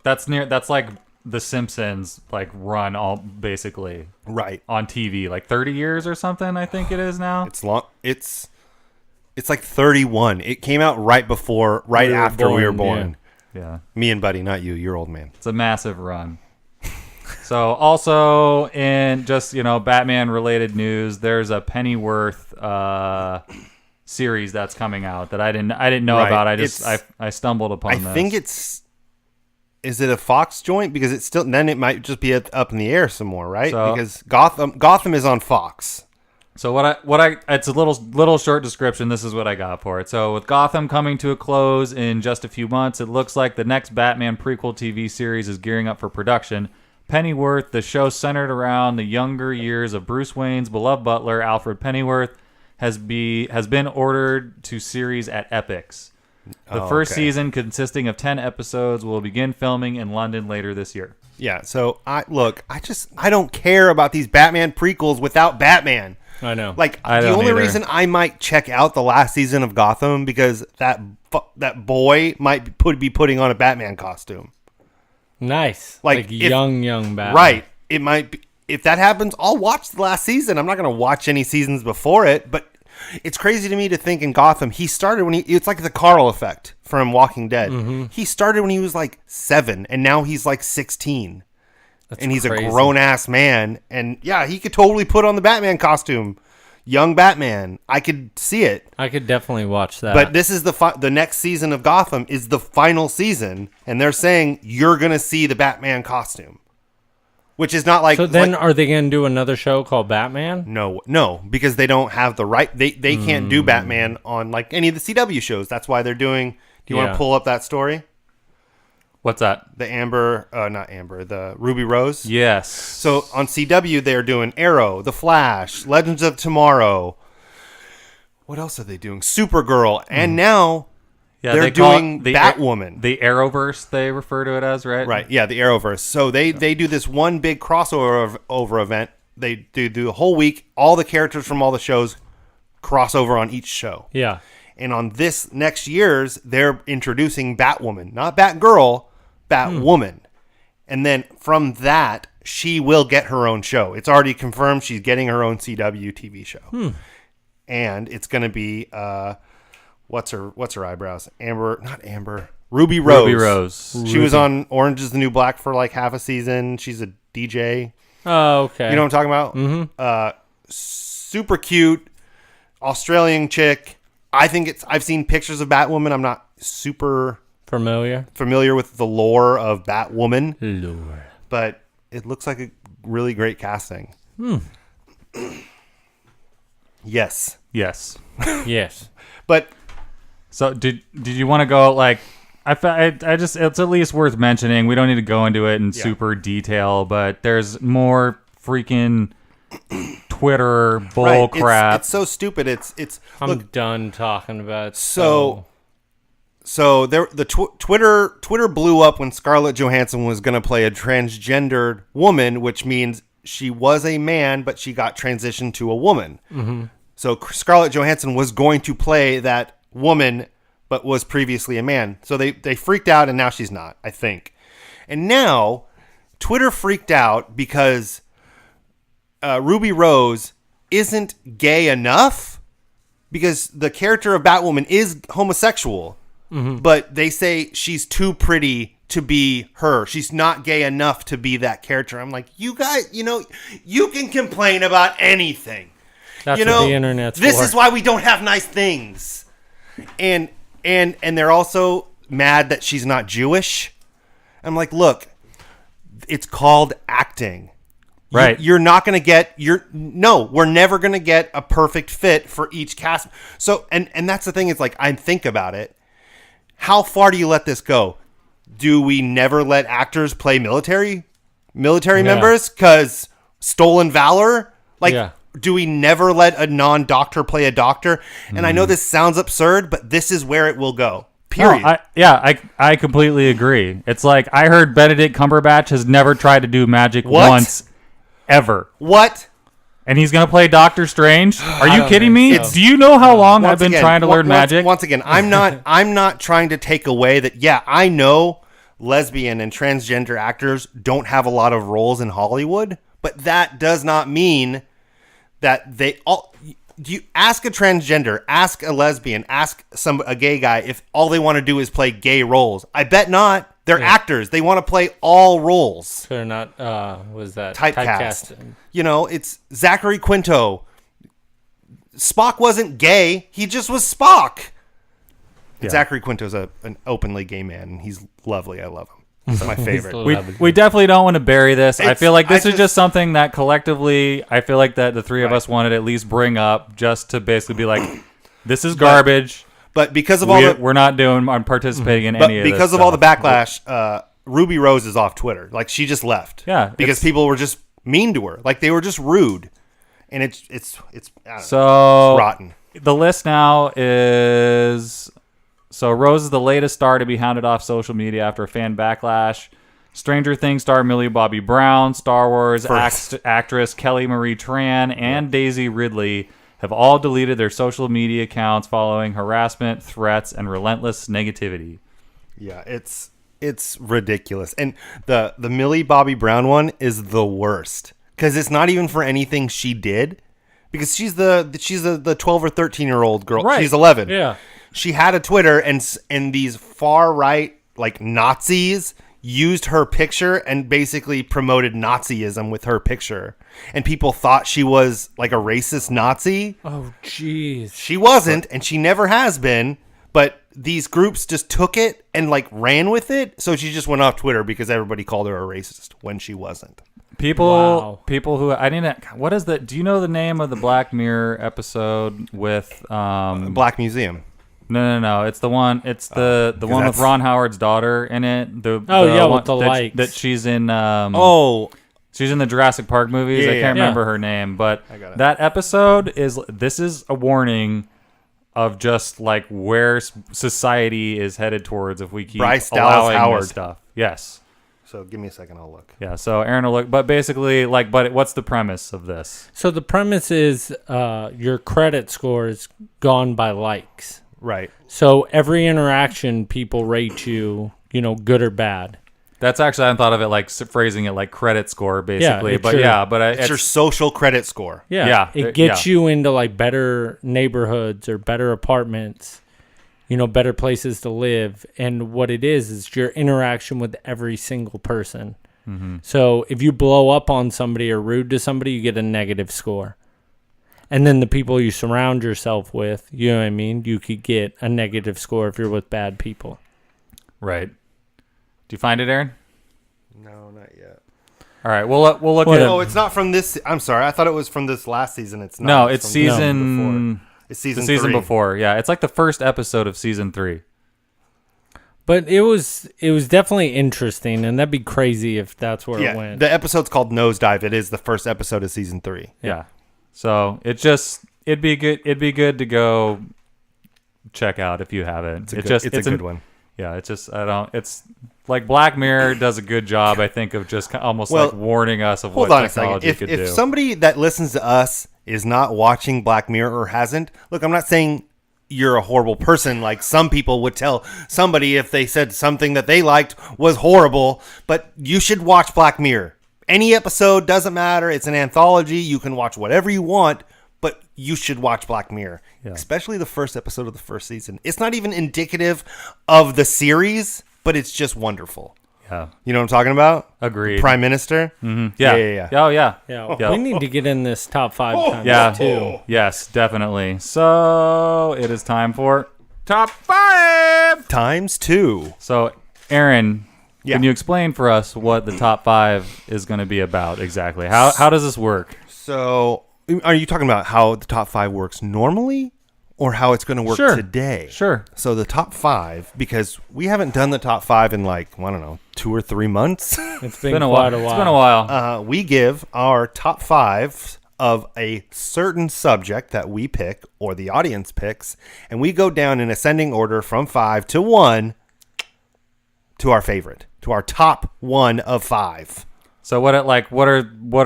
A: The Simpsons like run all basically
E: right.
A: on TV, like 30 years or something. I think it is now.
E: It's long. It's like 31. It came out right after we were born.
A: Yeah,
E: Me and Buddy, not you. You're old man.
A: it's a massive run. So also in just Batman related news, there's a Pennyworth series that's coming out that I didn't know
E: Right.
A: about. I stumbled upon.
E: I think is it a Fox joint? Because it's still, then it might just be up in the air some more, right?
A: So-
E: Because Gotham is on Fox.
A: So it's a little short description. This is what I got for it. So with Gotham coming to a close in just a few months, it looks like the next Batman prequel TV series is gearing up for production. Pennyworth, the show centered around the younger years of Bruce Wayne's beloved butler, Alfred Pennyworth, has been ordered to series at Epix. The first season, consisting of 10 episodes, will begin filming in London later this year.
E: Yeah. So I don't care about these Batman prequels without Batman.
B: I know.
E: Like
A: I
E: the
A: don't
E: only
A: either.
E: reason I might check out the last season of Gotham because that boy might be putting on a Batman costume.
B: Nice.
E: Like,
B: Like
E: if-
B: young Batman.
E: Right. It might be. If that happens, I'll watch the last season. I'm not going to watch any seasons before it, but it's crazy to me to think in Gotham, he started when it's like the Carl effect from Walking Dead.
B: Mm-hmm.
E: He started when he was like 7 and now he's like 16. And he's
B: crazy.
E: a grown ass man. And yeah, he could totally put on the Batman costume. Young Batman. I could see it.
B: I could definitely watch that.
E: But this is the next season of Gotham is the final season, and they're saying you're gonna see the Batman costume, which is not like.
B: so then,
E: like-
B: are they going to do another show called Batman?
E: no, because they don't have the right. They can't do Batman on like any of the CW shows. That's why they're doing. Do you want
B: Yeah.
E: to pull up that story?
A: What's that?
E: The Ruby Rose.
A: Yes.
E: So on CW, they're doing Arrow, The Flash, Legends of Tomorrow. What else are they doing? Supergirl, and now
A: Yeah,
E: they're
A: they call
E: doing
A: it the
E: Batwoman.
A: The Arrowverse, they refer to it as, right?
E: Right, yeah, the Arrowverse. So they do this one big crossover event. They do the whole week. All the characters from all the shows cross over on each show.
B: Yeah.
E: And on this next year's, they're introducing Batwoman, not Batgirl, Batwoman. And then from that, she will get her own show. It's already confirmed she's getting her own CW TV show. And it's going to be what's her eyebrows? Ruby Rose.
A: Ruby Rose.
E: She was on Orange is the New Black for like half a season. She's a DJ.
B: Oh, okay.
E: You know what I'm talking about? Mm-hmm. Super cute Australian chick. I've seen pictures of Batwoman. I'm not super familiar with the lore of Batwoman. But it looks like a really great casting. Yes.
A: Yes.
E: But
A: So did you want to go like? I just it's at least worth mentioning. We don't need to go into it in super detail, but there's more freaking Twitter bull crap.
E: It's so stupid.
B: I'm done talking about it.
E: So Twitter blew up when Scarlett Johansson was going to play a transgendered woman, which means she was a man, but she got transitioned to a woman. Mm-hmm. So Scarlett Johansson was going to play that woman, but was previously a man. So they freaked out, and now she's not, I think. And now Twitter freaked out because Ruby Rose isn't gay enough, because the character of Batwoman is homosexual, but they say she's too pretty to be her. She's not gay enough to be that character. I'm like, you guys, you can complain about anything.
B: That's what the internet's
E: This
B: for.
E: is why we don't have nice things. And they're also mad that she's not Jewish. I'm like, look, it's called acting.
A: Right.
E: You're not going to get we're never going to get a perfect fit for each cast. So, and that's the thing, is like, I think about it. How far do you let this go? Do we never let actors play military members? 'Cause stolen valor? Like, do we never let a non-doctor play a doctor? And I know this sounds absurd, but this is where it will go. Period.
A: No, I completely agree. It's like, I heard Benedict Cumberbatch has never tried to do magic once, ever.
E: What?
A: And he's going to play Doctor Strange? Are you kidding me?
B: so.
A: Do you know how long I've been
E: again,
A: trying to learn magic?
E: Once again, I'm not trying to take away that. Yeah, I know lesbian and transgender actors don't have a lot of roles in Hollywood, but that does not mean that they all. Do you ask a transgender, ask a lesbian, ask a gay guy if all they want to do is play gay roles? I bet not. They're actors. They want to play all roles.
B: They're not. Was that
E: Typecast? It's Zachary Quinto. Spock wasn't gay. He just was Spock. Yeah. Zachary Quinto's an openly gay man, and he's lovely. I love him. He's my favorite.
A: We definitely don't want to bury this. I feel like this is just something that collectively, I feel like that the three of us wanted to at least bring up, just to basically be like, this is garbage.
E: But because of
A: we're not participating in any of this.
E: Because of all the backlash, Ruby Rose is off Twitter. Like, she just left.
A: Yeah,
E: because people were just mean to her. Like, they were just rude, and it's I don't know, it's rotten.
A: The list now is. So Rose is the latest star to be hounded off social media after a fan backlash. Stranger Things star Millie Bobby Brown, Star Wars actress Kelly Marie Tran, and Daisy Ridley have all deleted their social media accounts following harassment, threats, and relentless negativity.
E: Yeah, it's ridiculous. And the Millie Bobby Brown one is the worst, because it's not even for anything she did, because she's the 12 or 13-year-old girl.
B: Right.
E: She's 11.
B: Yeah.
E: She had a Twitter, and these far right, like, Nazis used her picture and basically promoted Nazism with her picture. And people thought she was like a racist Nazi.
B: Oh, jeez.
E: She wasn't, and she never has been. But these groups just took it and like ran with it. So she just went off Twitter because everybody called her a racist when she wasn't.
A: People who what is the? Do you know the name of the Black Mirror episode with
E: Black Museum?
A: No. It's the one. It's the one with Ron Howard's daughter in it.
B: With the lights.
A: That she's in. She's in the Jurassic Park movies.
E: Yeah,
A: I can't remember her name, but that episode is. This is a warning of just like where society is headed towards if we keep
E: Bryce
A: allowing
E: Dallas Howard
A: this stuff. Yes.
E: So give me a second, I'll look.
A: Yeah. So Aaron will look, but basically, what's the premise of this?
B: So the premise is your credit score is gone by likes.
E: Right.
B: So every interaction, people rate you, good or bad.
A: That's actually, I thought of it like phrasing it like credit score, basically.
B: it's
A: but
B: your-
A: yeah, but
E: It's your social credit score.
B: Yeah,
A: Yeah,
B: it gets you into like better neighborhoods or better apartments, better places to live. And what it is your interaction with every single person.
A: Mm-hmm.
B: So if you blow up on somebody or rude to somebody, you get a negative score. And then the people you surround yourself with, you know what I mean? You could get a negative score if you're with bad people.
A: Right. Do you find it, Aaron?
E: No, not yet.
A: All right, we'll look at it.
E: Oh, it's not from this. I'm sorry. I thought it was from this last season. It's not.
A: No, it's
E: from
A: season.
E: before. It's season
A: The season
E: 3.
A: before. Yeah, it's like the first episode of season 3.
B: But it was definitely interesting, and that'd be crazy if that's where it went.
E: The episode's called Nosedive. It is the first episode of season 3.
A: Yeah. So it'd be good to go check out if you haven't.
E: It's a good one.
A: Yeah, it's like Black Mirror does a good job, I think, of just almost like warning us of what
E: Hold on a second.
A: technology could do.
E: If somebody that listens to us is not watching Black Mirror or hasn't, look, I'm not saying you're a horrible person like some people would tell somebody if they said something that they liked was horrible, but you should watch Black Mirror. Any episode, doesn't matter. It's an anthology. You can watch whatever you want, but you should watch Black Mirror, especially the first episode of the first season. It's not even indicative of the series, but it's just wonderful.
A: Yeah.
E: You know what I'm talking about?
A: Agreed.
E: Prime Minister?
A: Yeah.
E: Yeah.
A: Oh, yeah.
B: Yeah, we need to get in this top 5 times
A: Yeah.
B: too.
A: Yes, definitely. So it is time for top 5
E: Times 2.
A: So, Aaron,
E: Yeah.
A: can you explain for us what the top 5 is going to be about exactly? How does this work?
E: So, are you talking about how the top 5 works normally or how it's going to work
A: Sure.
E: today?
A: Sure.
E: So, the top 5, because we haven't done the top 5 in like, I don't know, 2 or 3 months.
B: It's been
A: Quite
B: a while.
A: It's been a while.
E: We give our top 5 of a certain subject that we pick or the audience picks, and we go down in ascending order from 5 to 1 to our favorite, to our top 1 of 5.
A: So what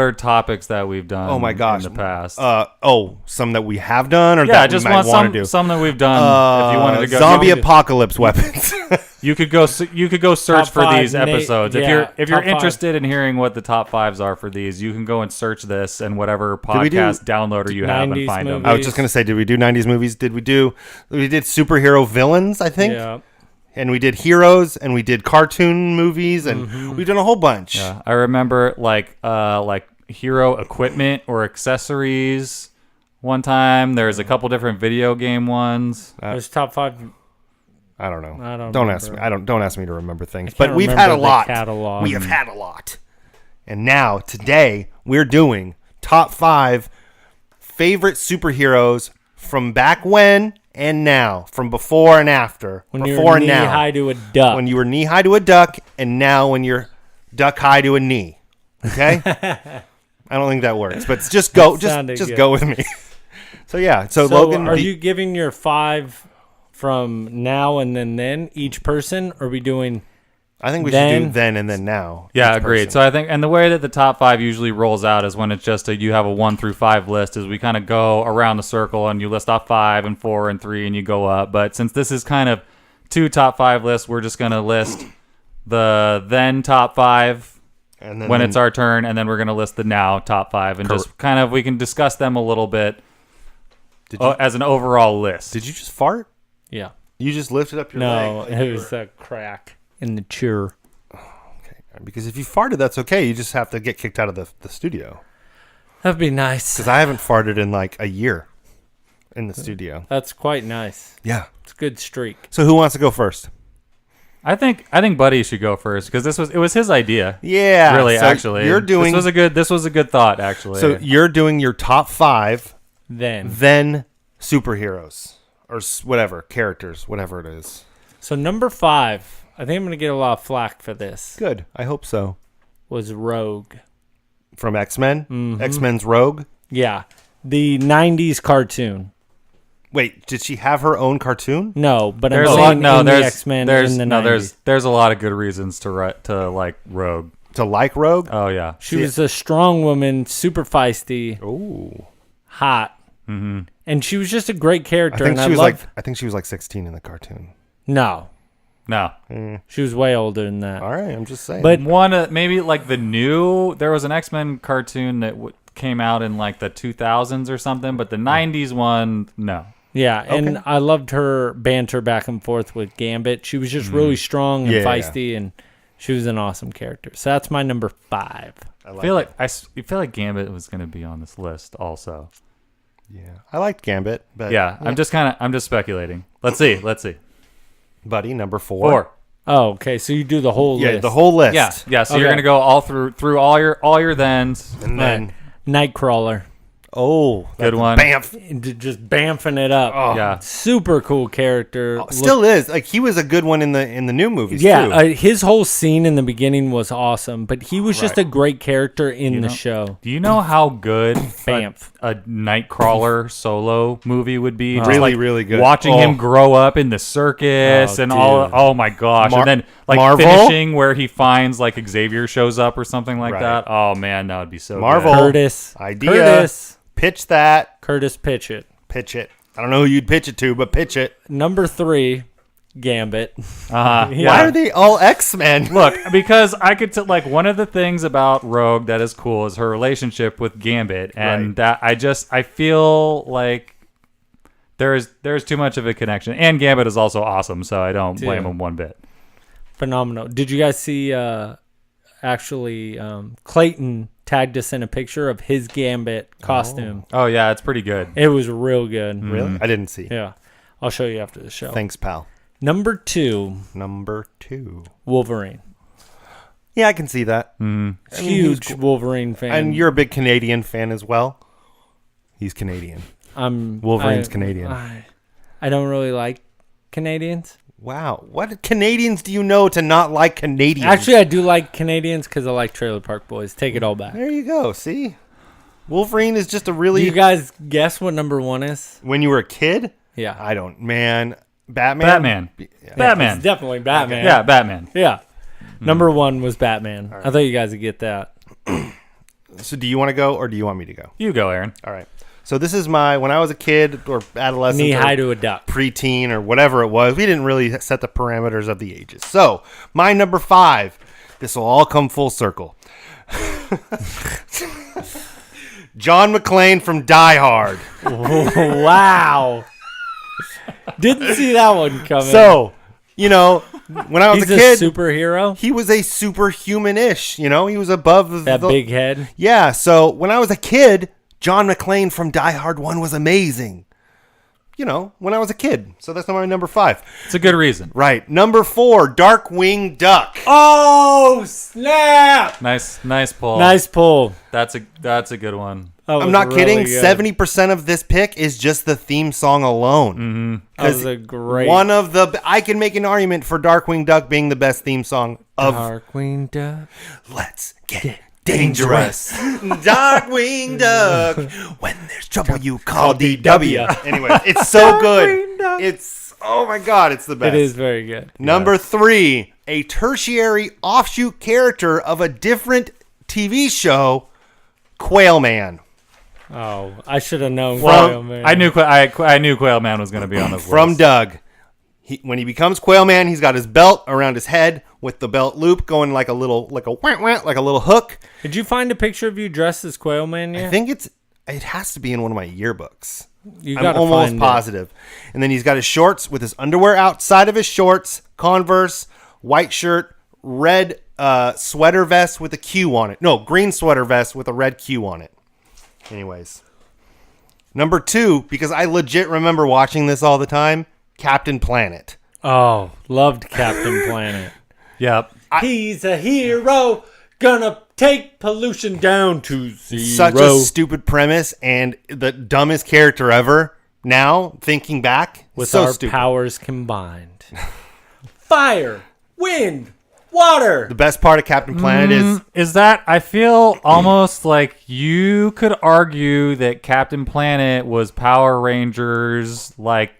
A: are topics that we've done?
E: Oh my gosh.
A: in the past.
E: Some that we have done or
A: Yeah,
E: that
A: just
E: we might want to do.
A: some that we've done. If you wanted to go,
E: Zombie
A: you wanted to-
E: apocalypse weapons.
A: You could go search for
B: 5,
A: these episodes. If you're
B: top 5.
A: interested in hearing what the top 5s are for these, you can go and search this and whatever
E: we do
A: podcast downloader you have and
B: 90s
A: find them.
B: movies?
E: I was just going to say, did we do 90s movies? We did superhero villains, I think.
B: Yeah.
E: And we did heroes and we did cartoon movies and we've done a whole bunch.
A: Yeah, I remember like hero equipment or accessories. One time there's a couple different video game ones.
B: There's top 5.
E: I don't know.
B: I don't
E: Don't ask me.
B: remember.
E: Don't ask me to remember things.
B: can't
E: But we've
B: remember
E: had a
B: the
E: lot.
B: catalog.
E: We have had a lot. And now today we're doing top 5 favorite superheroes from back when and now, from before and after,
B: When
E: before
B: you're
E: and now.
B: knee-high to a duck.
E: When you were knee high to a duck, and now when you're duck high to a knee. Okay, I don't think that works, but just go,
B: sounded
E: just
B: good.
E: go with me. So yeah, so
B: So
E: Logan,
B: are you giving your 5 from now and then each person? Or are we doing...
E: I think we should do
B: then-
E: then and then now.
A: Yeah,
E: each
A: agreed.
E: person.
A: So I think, and the way that the top 5 usually rolls out is when it's just you have a 1 through 5 list. Is we kind of go around the circle and you list off 5 and 4 and 3 and you go up. But since this is kind of 2 top 5 lists, we're just gonna list the then top 5
E: and then
A: when it's our turn, and then we're gonna list the now top 5 and just kind of we can discuss them a little bit as an overall list.
E: Did you just fart?
B: Yeah.
E: You just lifted up your
B: No,
E: leg.
B: it was a crack in the chair.
E: Because if you farted, that's okay. You just have to get kicked out of the studio.
B: That'd be nice.
E: Because I haven't farted in like a year in the studio.
B: That's quite nice.
E: Yeah.
B: It's a good streak.
E: So who wants to go first?
A: I think Buddy should go first because it was his idea.
E: Yeah.
A: Really,
E: so
A: actually,
E: you're doing.
A: this was a good thought actually.
E: So you're doing your top 5
B: Then.
E: superheroes or whatever characters, whatever it is.
B: So number 5, I think I'm going to get a lot of flack for this,
E: Good. I hope so.
B: was Rogue.
E: From X-Men? X-Men's Rogue?
B: Yeah. The 90s cartoon.
E: Wait, did she have her own cartoon?
B: No, but
A: there's
B: I'm
A: a lot.
B: saying
A: No,
B: in
A: there's
B: the X-Men
A: there's
B: in the
A: no
B: 90s.
A: there's a lot of good reasons to like Rogue.
E: To like Rogue?
A: Oh yeah.
B: She was a strong woman, super feisty,
E: Ooh.
B: hot. And she was just a great
E: I
B: character.
E: think
B: and
E: she was
B: loved...
E: I think she was like 16 in the cartoon.
B: No.
A: No.
B: She was way older than that.
E: All right, I'm just saying.
B: But
A: Maybe like there was an X-Men cartoon that came out in like the 2000s or something, but the 90s one, no.
B: yeah, and I loved her banter back and forth with Gambit. She was just really strong and feisty, and she was an awesome character. So that's my number 5.
A: I feel like Gambit was going to be on this list also.
E: yeah, I liked Gambit, but
A: Yeah, I'm just speculating. Let's see.
E: buddy, number 4.
A: 4.
B: Oh, okay. So you do the whole
E: Yeah,
B: list.
E: the whole list.
A: Yeah. So
B: Okay.
A: you're going to go all through all your thens.
E: And then,
B: Nightcrawler.
E: oh,
A: Good one.
E: Bamf.
B: Just bamfing it up.
A: Yeah.
B: Super cool character.
E: Still is. Like, he was a good one in the new movies,
B: Yeah,
E: too.
B: his whole scene in the beginning was awesome, but he was just a great character in the show.
A: Do you know how good
B: Bamf.
A: a Nightcrawler solo movie would be? Just
E: Really,
A: like
E: really good.
A: Watching
E: Oh.
A: him grow up in the circus
B: Oh,
A: and all.
B: dude.
A: Oh my gosh! and then like
E: Marvel?
A: finishing where he finds like Xavier shows up or something like
E: Right.
A: that. Oh man, that would be so
E: Marvel.
A: good.
B: Curtis.
E: Idea. Pitch that.
B: Curtis Pitchett.
E: Pitch it. I don't know who you'd pitch it to, but pitch it.
B: Number 3, Gambit.
A: Yeah.
E: Why are they all X-Men?
A: Look, because I could like one of the things about Rogue that is cool is her relationship with Gambit, and that I feel like there's too much of a connection, and Gambit is also awesome, so I don't blame him one bit.
B: Phenomenal. Did you guys see Clayton tagged us in a picture of his Gambit costume?
A: Oh yeah, it's pretty good.
B: It was real good.
E: Really? I didn't see.
B: Yeah. I'll show you after the show.
E: Thanks, pal.
B: Number 2,
E: Number 2.
B: Wolverine.
E: Yeah, I can see that.
B: Huge Wolverine fan.
E: And you're a big Canadian fan as well. He's Canadian. Wolverine's Canadian.
B: I don't really like Canadians.
E: Wow. What Canadians do you know to not like Canadians?
B: Actually, I do like Canadians because I like Trailer Park Boys. Take it all back.
E: there you go. See? Wolverine is just a
B: Do
E: really...
B: you guys guess what number 1 is?
E: when you were a kid?
B: Yeah.
E: I don't... Man. Batman?
A: Batman. Batman.
B: It's definitely Batman.
A: Yeah, Batman.
B: Yeah. Number 1 was Batman. I thought you guys would get that.
E: So do you want to go or do you want me to go?
A: You go, Aaron.
E: All right. So this is when I was a kid or adolescent
B: Knee
E: or
B: high to a duck.
E: preteen or whatever it was. We didn't really set the parameters of the ages. So my number 5, this will all come full circle. John McClane from Die Hard.
B: Wow. Didn't see that one coming.
E: So, when I was
B: he's
E: a kid,
B: superhero.
E: he was a superhuman-ish. He was above
B: That big head.
E: Yeah, so when I was a kid, John McClane from Die Hard 1 was amazing. When I was a kid. So that's my number 5.
A: It's a good reason.
E: Right. Number 4, Darkwing Duck.
B: Oh, snap.
A: Nice pull.
B: Nice pull.
A: That's a good one.
B: That was
E: I'm not
B: really
E: kidding.
B: good.
E: 70% of this pick is just the theme song alone.
B: That was a great
E: I can make an argument for Darkwing Duck being the best theme song of
B: Darkwing Duck.
E: Let's Get Dangerous. Darkwing Duck. When there's trouble, you call DW. Anyway, it's so good. It's, oh my God, it's the best.
B: It is very good.
E: Number 3, a tertiary offshoot character of a different TV show, Quail Man.
B: Oh, I should have known.
A: Well,
B: Quail Man.
A: I knew Quail Man was going to be on this
E: From
A: list.
E: Doug. When he becomes Quail Man, he's got his belt around his head with the belt loop going like a little hook.
B: Did you find a picture of you dressed as Quail Man yet?
E: I think it has to be in one of my yearbooks.
B: You
E: I'm
B: gotta
E: almost
B: find
E: positive. And then he's got his shorts with his underwear outside of his shorts, Converse, white shirt, red sweater vest with a Q on it. No, green sweater vest with a red Q on it. Anyways. Number 2, because I legit remember watching this all the time, Captain Planet.
B: Oh, loved Captain Planet.
A: Yep.
B: He's a hero, gonna take pollution down to zero.
E: Such a stupid premise and the dumbest character ever. Now, thinking back,
B: With
E: so
B: our
E: stupid.
B: powers combined. Fire, wind, water.
E: The best part of Captain Planet
A: Is that I feel almost like you could argue that Captain Planet was Power Rangers like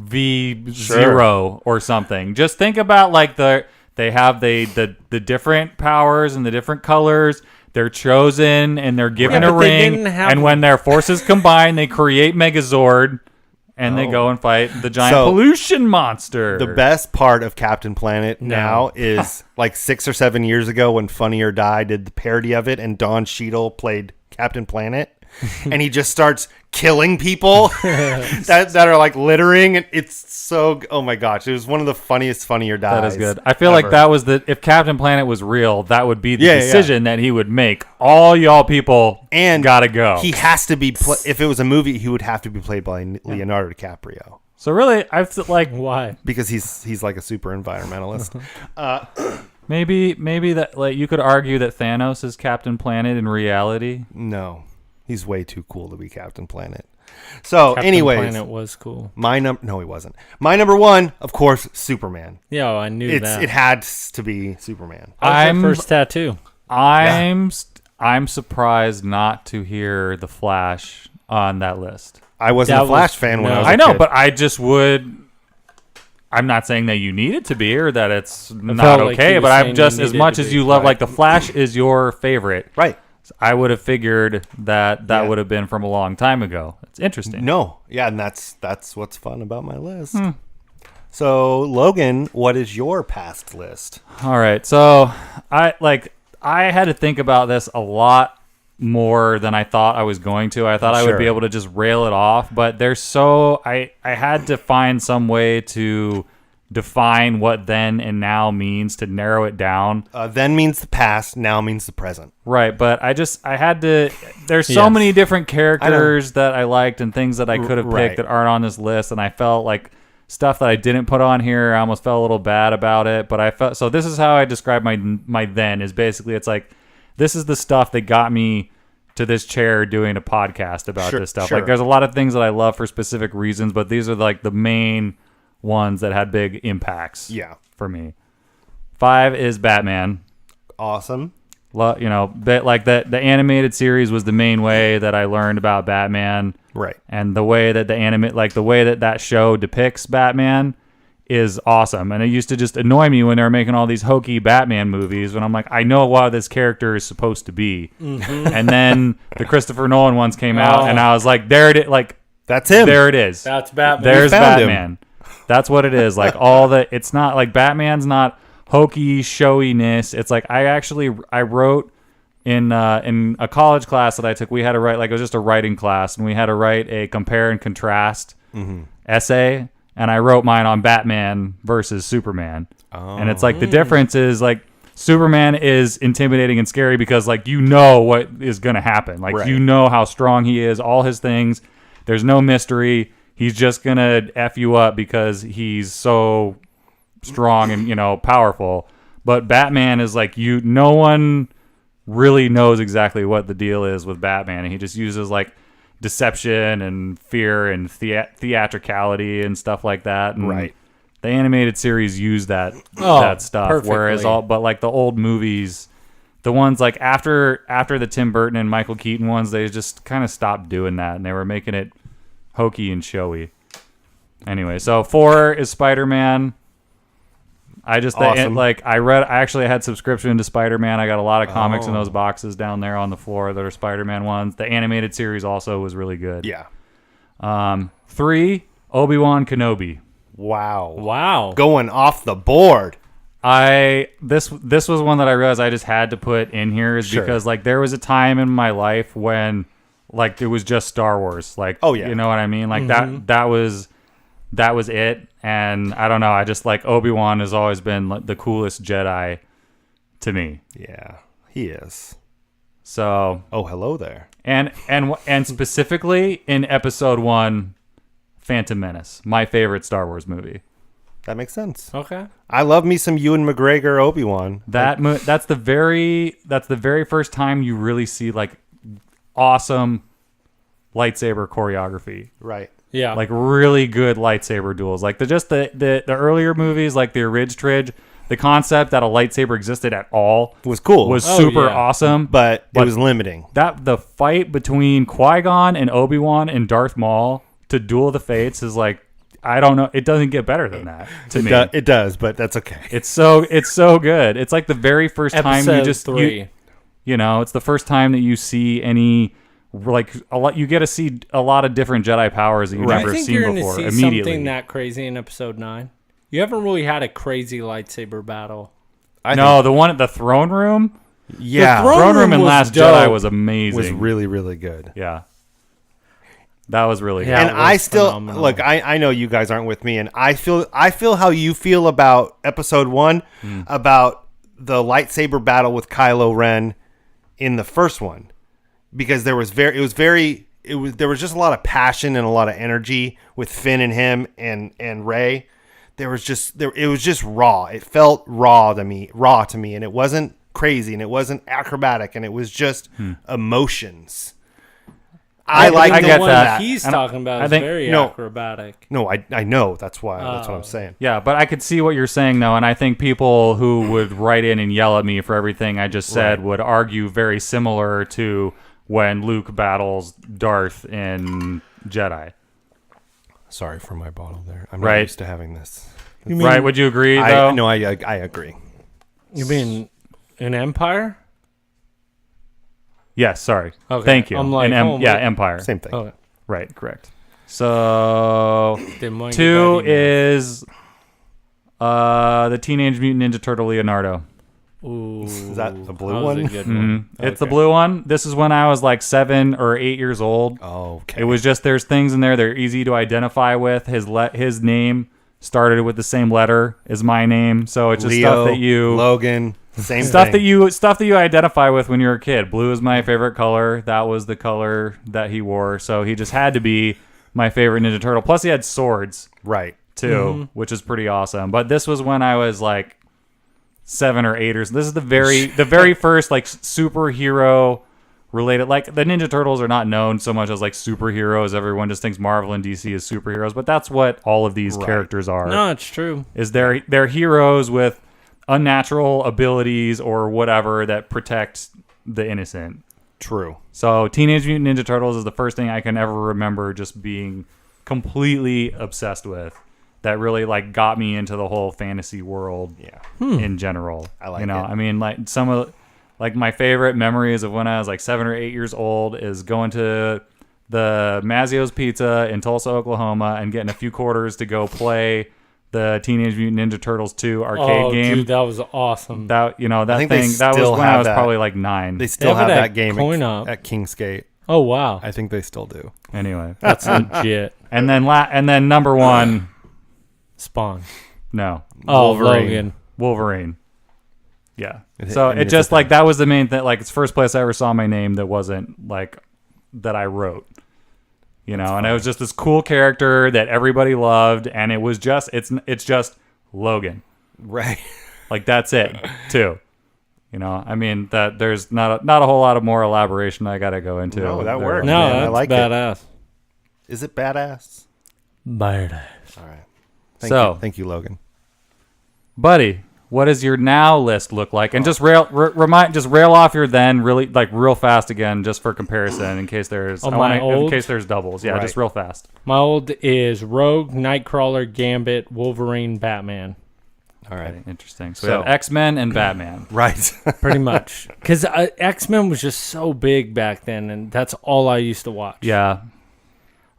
A: V0 or something. Just think about like they have the different powers and the different colors. They're chosen and they're given
B: Right,
A: a
B: but they
A: ring.
B: didn't have-
A: And when their forces combine, they create Megazord. and they go and fight the giant
E: So,
A: pollution monster.
E: The best part of Captain Planet now is like 6 or 7 years ago when Funny or Die did the parody of it, and Don Cheadle played Captain Planet, and he just starts killing people that are like littering, and it's so, oh my gosh, it was one of the funniest Funny or Die.
A: That is good. I feel like that was if Captain Planet was real, that would be the decision that he would make. All y'all people gotta go.
E: He has to be, if it was a movie, he would have to be played by Leonardo DiCaprio.
A: So really,
B: why?
E: Because he's like a super environmentalist.
A: maybe that, like, you could argue that Thanos is Captain Planet in reality.
E: No, he's way too cool to be Captain Planet. So,
B: Captain
E: anyways,
B: Planet was cool.
E: no, he wasn't. My number one, of course, Superman.
B: Yeah, I knew that.
E: It had to be Superman.
B: That was my first tattoo.
A: I'm surprised not to hear the Flash on that list.
E: I wasn't a Flash fan when I was a
A: I know,
E: kid.
A: but I just would. I'm not saying that you need it to be or that it's not
B: felt like
A: okay,
B: he
A: but
B: was
A: I'm
B: saying
A: just,
B: you
A: as
B: needed
A: much
B: to
A: as
B: be.
A: you love,
E: Right.
A: like, the Flash is your favorite.
E: Right.
A: I would have figured that would have been from a long time ago. It's interesting.
E: No. Yeah, and that's what's fun about my list. So, Logan, what is your past list?
A: All right. So I had to think about this a lot more than I thought I was going to. I thought I would be
E: Sure.
A: able to just rail it off, but I had to find some way to define what then and now means to narrow it down.
E: Then means the past, now means the present.
A: Right, but I had to. There's so many different characters that I liked and things that I could have picked
E: Right.
A: that aren't on this list, and I felt like stuff that I didn't put on here, I almost felt a little bad about it. But I felt, so this is how I describe my then, is basically, it's like, this is the stuff that got me to this chair doing a podcast about this stuff.
E: Sure.
A: Like, there's a lot of things that I love for specific reasons, but these are like the main ones that had big impacts.
E: Yeah.
A: For me. 5 is Batman.
E: Awesome.
A: But like the animated series was the main way that I learned about Batman.
E: Right.
A: And the way that the way that show depicts Batman is awesome. And it used to just annoy me when they were making all these hokey Batman movies when I'm like, I know what this character is supposed to be. And then the Christopher Nolan ones came out, and I was like, there it is. Like,
E: that's him.
A: There it is.
B: That's Batman.
A: There's
E: found him.
A: Batman. That's what it is. Like, it's not like Batman's not hokey showiness. It's like I wrote in a college class that I took. We had to write, like, it was just a writing class, and we had to write a compare and contrast essay, and I wrote mine on Batman versus Superman. And it's like the difference is, like, Superman is intimidating and scary because, like, you know what is going to happen. Like,
E: Right.
A: you know how strong he is, all his things. There's no mystery. He's just going to F you up because he's so strong and, powerful. But Batman is like, no one really knows exactly what the deal is with Batman. And he just uses, like, deception and fear and theatricality and stuff like that. And
E: Right.
A: the animated series used that stuff.
B: Perfectly.
A: Whereas but like the old movies, the ones like after the Tim Burton and Michael Keaton ones, they just kind of stopped doing that, and they were making it hokey and showy. Anyway, so 4 is Spider-Man. I just
E: Awesome.
A: I actually had subscription to Spider-Man. I got a lot of comics in those boxes down there on the floor that are Spider-Man ones. The animated series also was really good.
E: Yeah.
A: 3, Obi-Wan Kenobi.
E: Wow. Going off the board.
A: This was one that I realized I just had to put in here is because, like, there was a time in my life when, like, it was just Star Wars. Like,
E: oh yeah,
A: you know what I mean? Like that was it. And I don't know, I just, like, Obi-Wan has always been, like, the coolest Jedi to me.
E: Yeah, he is.
A: So,
E: oh, hello there.
A: And specifically in Episode 1, Phantom Menace, my favorite Star Wars movie.
E: That makes sense.
B: Okay.
E: I love me some Ewan McGregor Obi-Wan.
A: That's the very first time you really see, like, awesome lightsaber choreography.
E: Right.
B: Yeah.
A: Like, really good lightsaber duels. Like, the earlier movies, like the Tridge, the concept that a lightsaber existed at all
E: was cool.
A: Was super awesome.
E: But it was limiting.
A: The fight between Qui-Gon and Obi-Wan and Darth Maul to Duel of the Fates is like, I don't know. It doesn't get better than that to me.
E: It does, but that's okay.
A: It's so good. It's like the very first time you just
B: 3.
A: it's the first time that you see any like a lot. You get to see a lot of different Jedi powers that you've
B: I
A: never
B: think
A: seen
B: you're going
A: before.
B: to see
A: Immediately,
B: something that crazy in Episode 9. You haven't really had a crazy lightsaber battle.
A: the one at the throne room.
E: Yeah,
B: The
A: Throne room in
B: was
A: Last
B: dope.
A: Jedi was amazing.
E: was really, really good.
A: Yeah, that was really
B: Yeah.
A: good.
E: And
B: it was
E: I still
B: phenomenal.
E: look. I know you guys aren't with me, and I feel how you feel about Episode 1, about the lightsaber battle with Kylo Ren in the first one, because there was there was just a lot of passion and a lot of energy with Finn and him and Rey. It was just raw. It felt raw to me, and it wasn't crazy, and it wasn't acrobatic, and it was just emotions. I like
A: get
B: one
A: that.
B: he's
A: And
B: talking about
A: I
B: is
A: think-
B: very
E: no.
B: acrobatic.
E: No, I know that's what I'm saying.
A: Yeah, but I could see what you're saying though, and I think people who would write in and yell at me for everything I just said would argue very similar to when Luke battles Darth in Jedi.
E: Sorry for my bottle there. I'm not
A: Right.
E: used to having this.
A: Right? Would you agree though?
E: I agree.
B: You mean an Empire?
A: Yes. Sorry.
B: Okay.
A: Thank you.
B: I'm like,
A: yeah, Empire.
E: Same thing.
B: Okay.
A: Right. Correct. So
B: Then why
A: 2
B: you got
A: is the Teenage Mutant Ninja Turtle Leonardo.
B: Ooh,
E: Is that the blue
B: that was
E: one?
B: a good one.
A: It's the blue one. This is when I was like 7 or 8 years old.
E: Oh, okay.
A: It was just there's things in there that are easy to identify with. His name started with the same letter as my name, so it's just
E: Leo,
A: stuff that you
E: Logan, same
A: stuff
E: thing.
A: that you identify with when you're a kid. Blue is my favorite color. That was the color that he wore, so he just had to be my favorite Ninja Turtle. Plus, he had swords
E: Right.
A: too, which is pretty awesome. But this was when I was like 7 or 8 or so. This is the very first like superhero related. Like the Ninja Turtles are not known so much as like superheroes. Everyone just thinks Marvel and DC is superheroes, but that's what all of these characters are.
B: No, it's true.
A: Is they're heroes with unnatural abilities or whatever that protect the innocent.
E: True.
A: So Teenage Mutant Ninja Turtles is the first thing I can ever remember just being completely obsessed with. That really like got me into the whole fantasy world in general.
E: I like
A: it.
E: it.
A: I mean, like some of like my favorite memories of when I was like 7 or 8 years old is going to the Mazzio's Pizza in Tulsa, Oklahoma, and getting a few quarters to go play the Teenage Mutant Ninja Turtles 2 arcade game.
B: Dude, that was awesome.
A: That that
E: think they
A: thing that was
E: still
A: when I
E: have
A: was
E: that.
A: probably like 9.
E: They still
B: have
E: have
B: it
E: that
B: at
E: game
B: Coin Op.
E: at Kingsgate.
B: Oh wow,
E: I think they still do.
A: Anyway,
B: that's legit.
A: and then number 1,
B: Spawn.
A: no,
B: Oh,
E: Wolverine.
B: Logan.
A: Wolverine. Yeah.
E: It-
A: So
E: I mean,
A: it
E: it's
A: just
E: a
A: like that was the main thing. Like it's the first place I ever saw my name that wasn't like that I wrote. You know, and it was just this cool character that everybody loved, and it was just it's just Logan.
E: Right.
A: Like that's it too. You know, I mean that there's not a whole lot of more elaboration I got to go into.
E: No, that
A: there.
E: works.
B: No,
E: Man, I
B: that's
E: like it.
B: badass.
E: Is it badass?
B: Badass.
E: All right. Thank you, Logan.
A: Buddy, what does your now list look like? And just rail off your then really like real fast again, just for comparison, in case there's in case there's doubles. Yeah,
E: Right.
A: just real fast.
B: My old is Rogue, Nightcrawler, Gambit, Wolverine, Batman.
E: All right.
A: Interesting. So we have X-Men and Batman.
E: Right.
B: Pretty much. Because X-Men was just so big back then, and that's all I used to watch.
A: Yeah.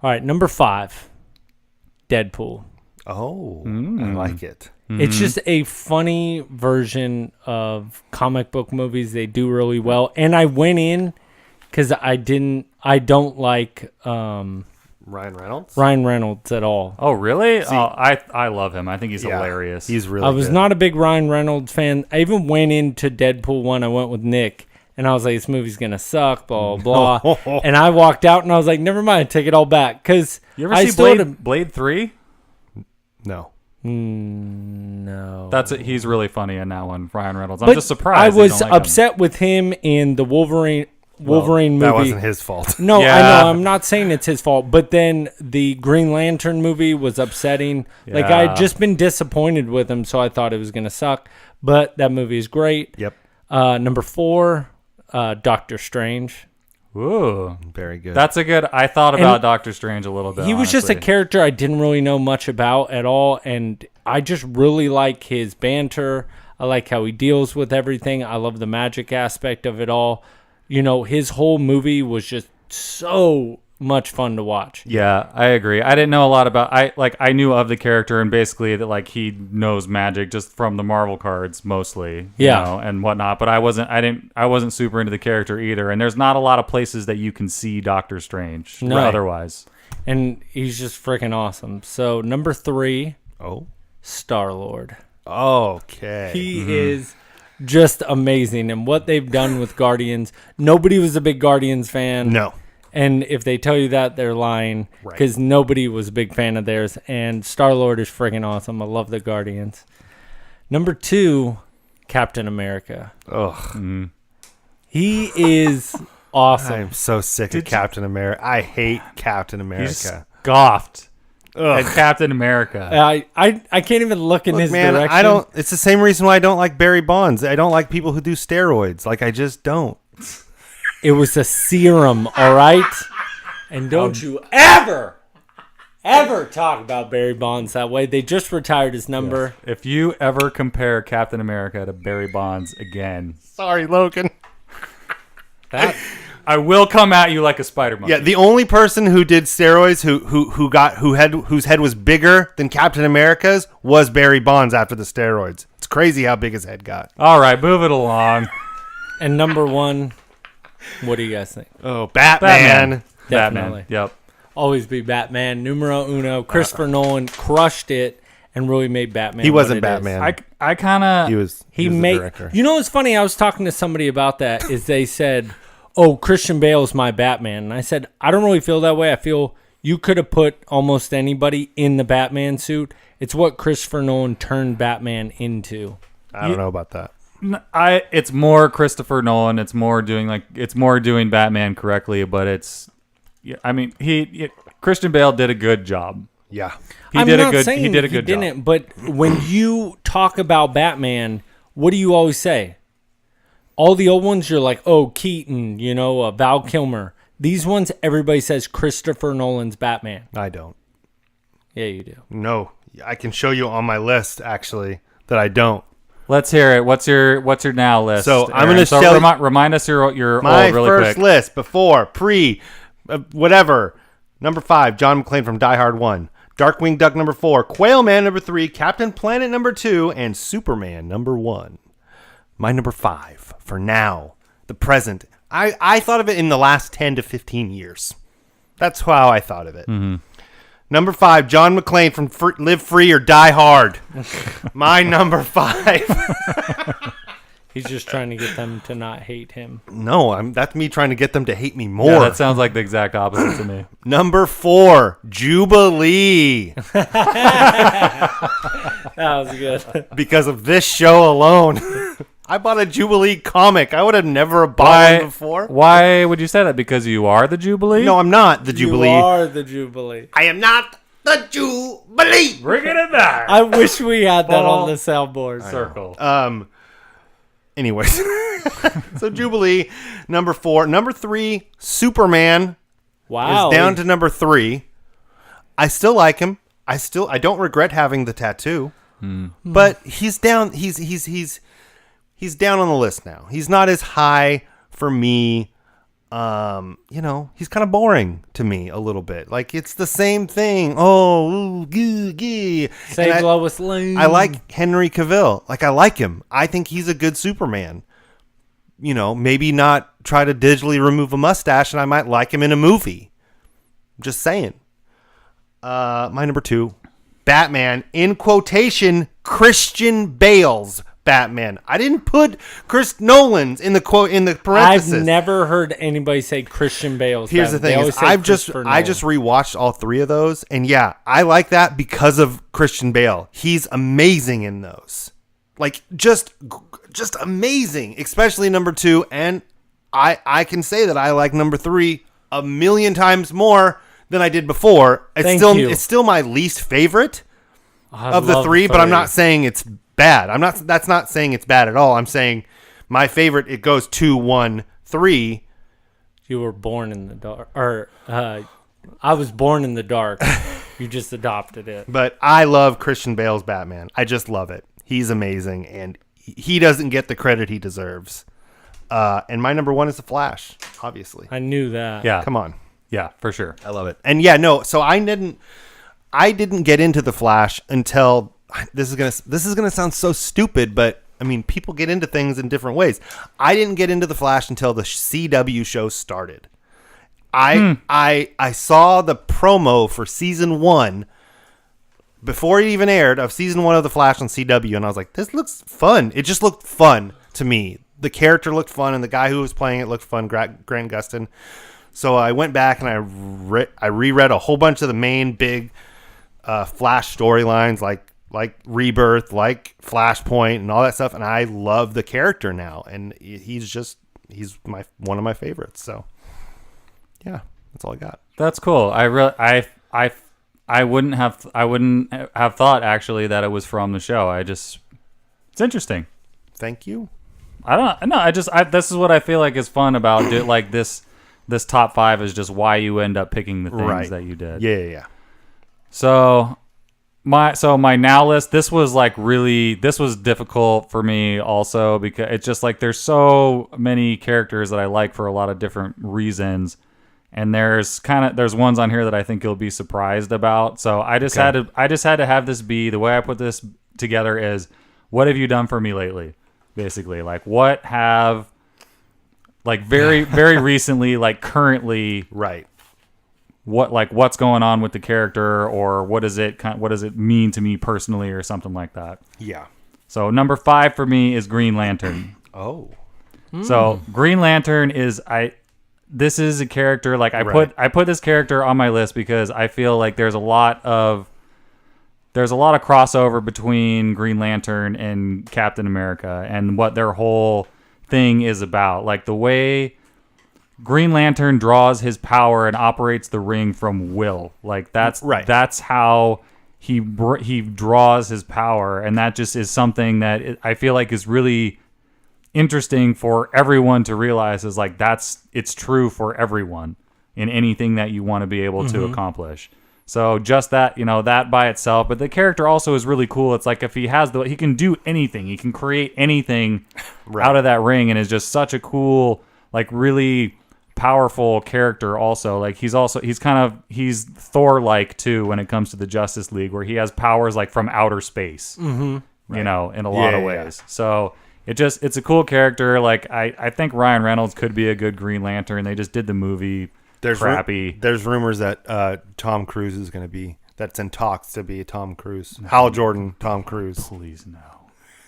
B: All right, number 5, Deadpool.
E: Oh, I like it.
B: It's just a funny version of comic book movies. They do really well. And I went in because I don't like
E: Ryan Reynolds?
B: Ryan Reynolds at all.
A: Oh, really? I love him. I think he's
E: Yeah,
A: hilarious.
E: He's really
B: I was
E: good.
B: not a big Ryan Reynolds fan. I even went into Deadpool 1. I went with Nick. And I was like, this movie's going to suck, blah, blah, blah. And I walked out and I was like, never mind, take it all back. Because
A: You ever see Blade 3?
E: No.
B: No.
A: That's it. He's really funny in that one, Ryan Reynolds. I'm
B: But
A: just surprised.
B: I
A: you
B: was
A: don't like him.
B: upset with him in the Wolverine movie.
E: That wasn't his fault.
B: No,
A: Yeah.
B: I know. I'm not saying it's his fault, but then the Green Lantern movie was upsetting. Like I
A: Yeah.
B: had just been disappointed with him, so I thought it was gonna suck. But that movie is great.
E: Yep.
B: Number 4, Doctor Strange.
A: Ooh,
E: Very good.
A: that's a good. I thought about Doctor Strange a little bit.
B: He was just a
A: honestly.
B: character I didn't really know much about at all, and I just really like his banter. I like how he deals with everything. I love the magic aspect of it all. You know, his whole movie was just so much fun to watch.
A: Yeah, I agree. I didn't know a lot about I knew of the character and basically that like he knows magic just from the Marvel cards mostly, you know, and whatnot. But I wasn't super into the character either. And there's not a lot of places that you can see Doctor Strange otherwise.
B: And he's just freaking awesome. So number 3, Star-Lord.
E: Okay.
B: He is just amazing. And what they've done with Guardians, nobody was a big Guardians fan.
E: No.
B: And if they tell you that, they're lying because nobody was a big fan of theirs. And Star-Lord is freaking awesome. I love the Guardians. Number 2, Captain America.
E: Ugh.
B: He is awesome.
E: I'm so sick of Captain America. I hate Captain America.
A: He scoffed at Captain America.
B: I can't even look in his direction.
E: I don't. It's the same reason why I don't like Barry Bonds. I don't like people who do steroids. Like I just don't.
B: It was a serum, all right? And don't you ever talk about Barry Bonds that way. They just retired his number.
A: Yes. If you ever compare Captain America to Barry Bonds again,
E: sorry, Logan.
A: I will come at you like a spider monkey.
E: Yeah, the only person who did steroids whose head was bigger than Captain America's was Barry Bonds after the steroids. It's crazy how big his head got.
A: All right, move it along.
B: And number 1, what do you guys think?
E: Oh, Batman.
B: Definitely.
A: Yep.
B: Always be Batman. Numero uno. Christopher Nolan crushed it and really made Batman.
E: He wasn't
B: what it
E: Batman.
B: is.
A: I kind of...
E: He was the director.
B: You know what's funny? I was talking to somebody about that. Is they said, "Oh, Christian Bale is my Batman," and I said, "I don't really feel that way. I feel you could have put almost anybody in the Batman suit. It's what Christopher Nolan turned Batman into."
E: I don't know about that.
A: It's more Christopher Nolan. It's more doing Batman correctly, but it's. I mean, Christian Bale did a good job.
E: Yeah,
A: he did a good job.
B: But when you talk about Batman, what do you always say? All the old ones, you're like, oh, Keaton, Val Kilmer. These ones, everybody says Christopher Nolan's Batman.
E: I don't.
B: Yeah, you do.
E: No, I can show you on my list actually that I don't.
A: Let's hear it. What's your now list?
E: So I'm
A: going
E: to
A: remind us your
E: my
A: old really
E: first
A: quick.
E: list before whatever. Number 5, John McClane from Die Hard 1. Darkwing Duck number 4. Quail Man number 3. Captain Planet number 2. And Superman number 1. My number 5 for now, the present. I thought of it in the last 10 to 15 years. That's how I thought of it.
A: Mm-hmm.
E: Number 5, John McClane from Live Free or Die Hard. My number 5.
B: He's just trying to get them to not hate him.
E: No, that's me trying to get them to hate me more.
A: Yeah, that sounds like the exact opposite to me.
E: Number 4, Jubilee.
B: That was good.
E: Because of this show alone. I bought a Jubilee comic. I would have never bought one before.
A: Why would you say that? Because you are the Jubilee?
E: No, I'm not the Jubilee.
B: You are the Jubilee.
E: I am not the Jubilee.
A: Bring it in there.
B: I wish we had that on the soundboard.
A: Circle.
E: Anyways. So Jubilee, number 4. Number 3, Superman.
B: Wow.
E: Is down to number 3. I still like him. I don't regret having the tattoo. But he's down. He's down on the list now. He's not as high for me. He's kind of boring to me a little bit. Like it's the same thing.
B: Save Lois Lane.
E: I like Henry Cavill. Like I like him. I think he's a good Superman. Maybe not try to digitally remove a mustache, and I might like him in a movie. Just saying. My number 2, Batman, in quotation, Christian Bale's Batman. I didn't put Chris Nolan's in the quote in the parenthesis.
B: I've never heard anybody say Christian Bale's.
E: Here's
B: Batman.
E: the thing: I just rewatched all 3 of those, and yeah, I like that because of Christian Bale. He's amazing in those, like just amazing, especially number 2. And I can say that I like number 3 a million times more than I did before. It's still my least favorite of the 3, but I'm not saying it's bad. That's not saying it's bad at all. I'm saying my favorite, it goes 2, 1, 3.
B: You were born in the dark, or I was born in the dark. You just adopted it.
E: But I love Christian Bale's Batman. I just love it. He's amazing, and he doesn't get the credit he deserves. And my number 1 is The Flash. obviously.
B: I knew that.
A: Yeah.
E: Come on.
A: Yeah, for sure.
E: I love it. And yeah, no, so I didn't get into the Flash until this is gonna sound so stupid, but I mean, people get into things in different ways. I didn't get into the Flash until the CW show started. I saw the promo for season 1 before it even aired of season 1 of the Flash on CW, and I was like, this looks fun. It just looked fun to me. The character looked fun, and the guy who was playing it looked fun, Grant Gustin. So I went back and I reread a whole bunch of the main big Flash storylines, like Rebirth, like Flashpoint, and all that stuff. And I love the character now, and he's one of my favorites. So yeah, that's all I got.
A: That's cool. I wouldn't have thought actually that it was from the show. It's interesting.
E: Thank you.
A: I don't know. This is what I feel like is fun about it. Like this top 5 is just why you end up picking the things that you did.
E: Yeah.
A: So my now list, this was difficult for me also because it's just like there's so many characters that I like for a lot of different reasons. And there's ones on here that I think you'll be surprised about. So I just had to have this be the way I put this together is what have you done for me lately? Basically, like what have like very very recently, like currently,
E: right?
A: What's going on with the character, or what does it mean to me personally, or something like that.
E: Yeah.
A: So number 5 for me is Green Lantern.
E: Oh.
A: So Green Lantern is this is a character like I put this character on my list because I feel like there's a lot of crossover between Green Lantern and Captain America and what their whole thing is about. Like the way Green Lantern draws his power and operates the ring from will. Like that's how he draws his power, and that just is something that I feel like is really interesting for everyone to realize is like it's true for everyone in anything that you want to be able to accomplish. So just that, that by itself, but the character also is really cool. It's like if he can do anything, he can create anything out of that ring, and is just such a cool, like really powerful character also. Like he's Thor-like too when it comes to the Justice League, where he has powers like from outer space, in a lot of ways. So it's a cool character. Like I think Ryan Reynolds could be a good Green Lantern. They just did the movie crappy.
E: There's rumors that Tom Cruise is going to be, that's in talks to be Tom Cruise. Hal Jordan, Tom Cruise.
A: Please no.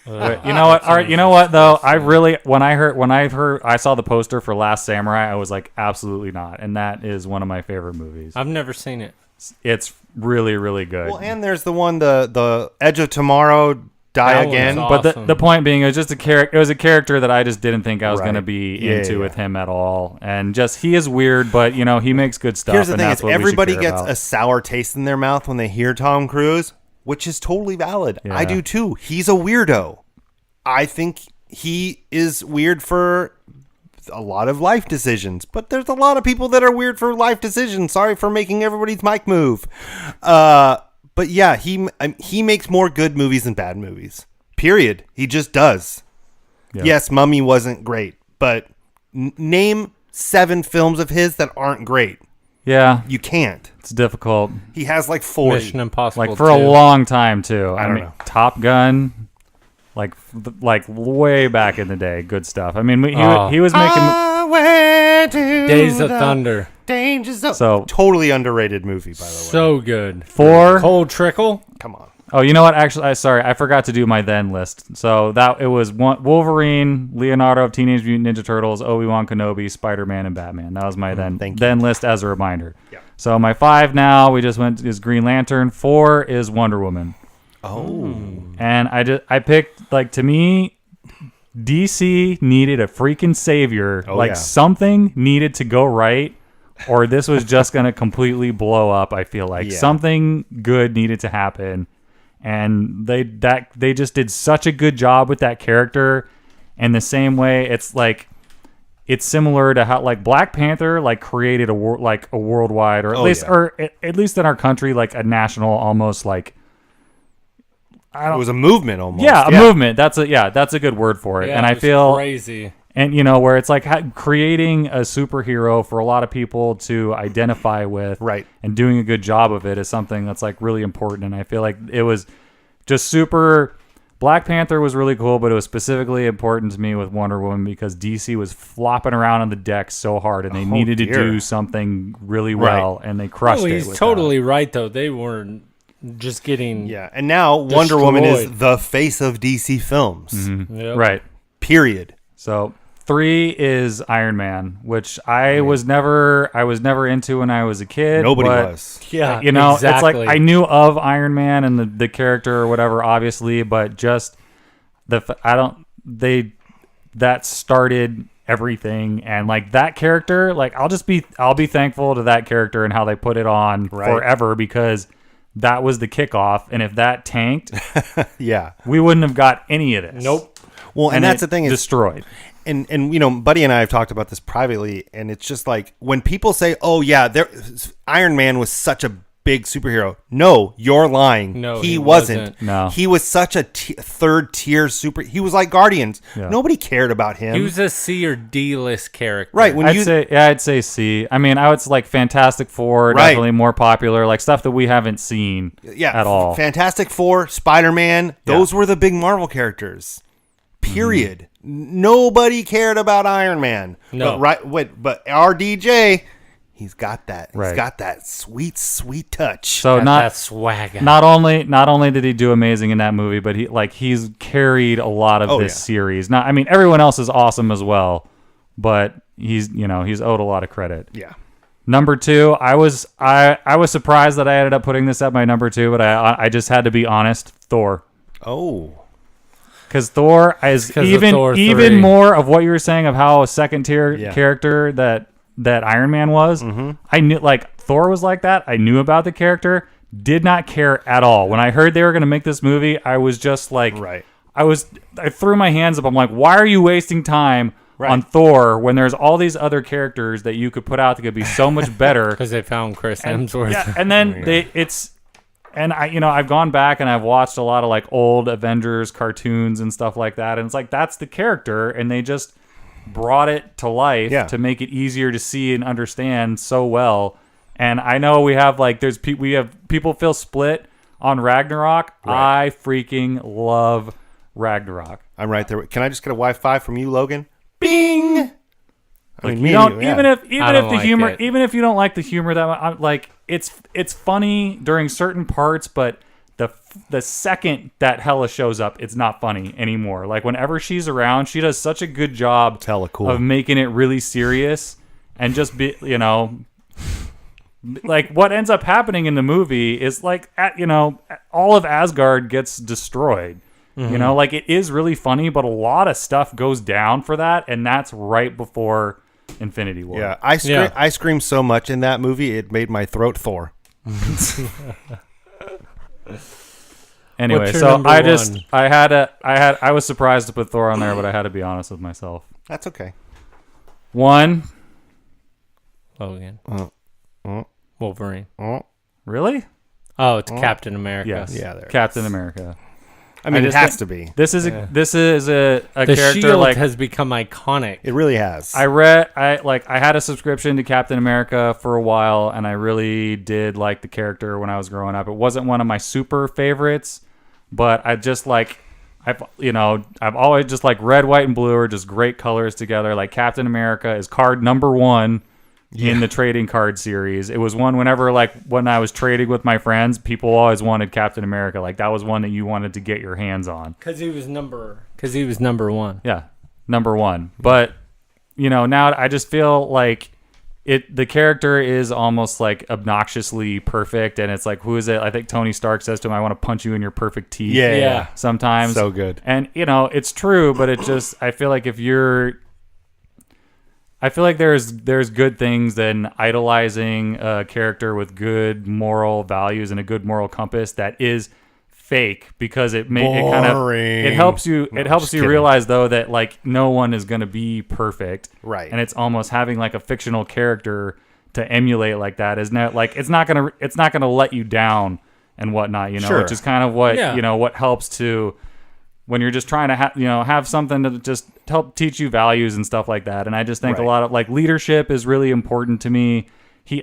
A: You know what? All right, you know what though? I really when I saw the poster for Last Samurai, I was like, absolutely not. And that is one of my favorite movies.
B: I've never seen it.
A: It's really, really good.
E: Well, and there's the one, the Edge of Tomorrow, Die
B: That
E: Again.
B: one's
A: But
B: awesome.
A: the point being, it was just it was a character that I just didn't think I was going to be into
E: Yeah.
A: with him at all. And just he is weird, but he makes good stuff.
E: Here's the
A: and
E: thing:
A: that's
E: is
A: what we should
E: everybody
A: care
E: gets
A: about.
E: a sour taste in their mouth when they hear Tom Cruise, which is totally valid.
A: Yeah.
E: I do too. He's a weirdo. I think he is weird for a lot of life decisions, but there's a lot of people that are weird for life decisions. Sorry for making everybody's mic move. But yeah, he makes more good movies than bad movies. Period. He just does.
A: Yeah.
E: Yes, Mummy wasn't great, but name 7 films of his that aren't great.
A: Yeah,
E: You can't.
A: it's difficult.
E: He has like 40.
B: Mission Impossible.
A: Like for a
B: 2.
A: long time too. I
E: don't
A: mean,
E: know.
A: Top Gun, like way back in the day, good stuff. I mean,
B: Oh.
A: he was making.
B: Days of Thunder.
E: Danger Zone.
A: So-
E: totally underrated movie, by the way.
B: So good.
A: 4.
B: Cold Trickle.
E: Come on.
A: Oh, you know what? Actually, I forgot to do my then list. So it was Wolverine, Leonardo of Teenage Mutant Ninja Turtles, Obi-Wan Kenobi, Spider-Man, and Batman. That was my then list as a reminder.
E: Yeah.
A: So my 5 now we just went is Green Lantern. 4 is Wonder Woman.
E: Oh.
A: And I picked, like, to me, DC needed a freaking savior.
E: Yeah.
A: Something needed to go right, or this was just going to completely blow up, I feel like.
E: Yeah.
A: Something good needed to happen. And they just did such a good job with that character. And the same way, it's similar to how, like, Black Panther, like, created a worldwide, or at least in our country, like, a national, almost, like,
E: It was a movement almost.
A: yeah, a movement. That's a good word for it.
B: Yeah,
A: And I
B: it was
A: feel
B: crazy.
A: And, you know, where it's like creating a superhero for a lot of people to identify with,
E: Right.
A: and doing a good job of it is something that's like really important. And I feel like it was just super. Black Panther was really cool, but it was specifically important to me with Wonder Woman because DC was flopping around on the deck so hard, and they needed to do something really well, and they crushed it.
B: He's
A: with
B: totally right, though. They were just getting
E: And now Wonder Woman is
B: destroyed.
E: the face of DC films.
B: Yep.
A: right.
E: Period.
A: So 3 is Iron Man, which I was never into when I was a kid.
E: Nobody
A: but,
E: was.
B: Yeah,
A: you know,
B: exactly.
A: it's like I knew of Iron Man and the character or whatever, obviously, but just that started everything, and like that character, like I'll be thankful to that character and how they put it on forever because that was the kickoff, and if that tanked,
E: Yeah.
A: we wouldn't have got any of this.
B: Nope.
E: Well, and that's
A: it
E: the thing is
A: destroyed.
E: and you know, Buddy and I have talked about this privately, and it's just like when people say, "Oh yeah, Iron Man was such a big superhero." No, you're lying.
B: No,
E: he
B: he
E: wasn't.
B: wasn't.
A: No.
E: He was such a third tier super. He was like Guardians.
A: Yeah.
E: Nobody cared about him.
B: He was a C or D list character.
E: right when
A: I'd say C. I mean, I would like Fantastic Four,
E: Right.
A: definitely more popular, like stuff that we haven't seen at all.
E: Fantastic Four, Spider-Man, those were the big Marvel characters. Period. Nobody cared about Iron Man.
B: No.
E: But our DJ, he's got that. He's
A: Right.
E: got that sweet, sweet touch.
A: So
B: Got
A: not
B: that swag.
A: not only did he do amazing in that movie, but he's carried a lot of this
E: yeah.
A: series. I mean, everyone else is awesome as well, but he's owed a lot of credit.
E: Yeah.
A: Number 2, I was surprised that I ended up putting this at my number 2, but I just had to be honest. Thor.
E: Oh.
A: Because Thor is
B: 'cause of
A: even
B: Thor 3.
A: more of what you were saying of how a second tier
E: Yeah.
A: character that Iron Man was. I knew like Thor was like that. I knew about the character, did not care at all. When I heard they were going to make this movie, I was just like,
E: Right.
A: I threw my hands up. I'm like, why are you wasting time on Thor when there's all these other characters that you could put out that could be so much better?
B: Because they found Chris Hemsworth.
A: Yeah, and then I've gone back and I've watched a lot of like old Avengers cartoons and stuff like that, and it's like that's the character, and they just brought it to life to make it easier to see and understand so well. And I know we have like people feel split on Ragnarok.
E: Right.
A: I freaking love Ragnarok.
E: I'm right there. Can I just get a Wi-Fi from you, Logan? Bing. I mean,
A: You don't
E: yeah.
A: even if
B: I don't
A: the
B: like
A: humor,
B: it.
A: even if you don't like the humor that much, like it's funny during certain parts, but the second that Hela shows up, it's not funny anymore. Like whenever she's around, she does such a good job
E: Hella cool.
A: of making it really serious and just be, like what ends up happening in the movie is like all of Asgard gets destroyed. Like it is really funny, but a lot of stuff goes down for that, and that's right before Infinity War.
E: Yeah, I screamed so much in that movie it made my throat Thor.
A: Anyway,
B: What's your
A: so
B: number
A: I was surprised to put Thor on there, but I had to be honest with myself.
E: That's okay.
A: 1,
B: Logan. Wolverine.
A: really?
B: Oh, it's Captain America.
A: Yes.
E: Yeah, there it
A: Captain America.
E: I mean, it
A: just
E: has
A: think-
E: to be.
A: This is a
B: The
A: character
B: shield
A: like
B: has become iconic.
E: It really has.
A: I had a subscription to Captain America for a while, and I really did like the character when I was growing up. It wasn't one of my super favorites, but I just like I've always just like red, white, and blue are just great colors together. Like Captain America is card number 1 in the trading card series. It was one whenever like when I was trading with my friends, people always wanted Captain America. Like that was one that you wanted to get your hands on.
B: Because he was number 1.
A: Yeah, number 1. But now I just feel like the character is almost like obnoxiously perfect, and it's like, who is it? I think Tony Stark says to him, "I want to punch you in your perfect teeth."
E: Yeah.
A: Sometimes.
E: So good.
A: And it's true, but it just I feel like there's good things than idolizing a character with good moral values and a good moral compass that is fake, because it helps you
E: kidding.
A: realize though that like no one is going to be perfect,
E: Right.
A: And it's almost having like a fictional character to emulate like that is not like it's not gonna let you down and whatnot,
E: Sure.
A: which is kind of what
B: Yeah.
A: what helps to when you're just trying to have something to just help teach you values and stuff like that. And I just think a lot of like leadership is really important to me.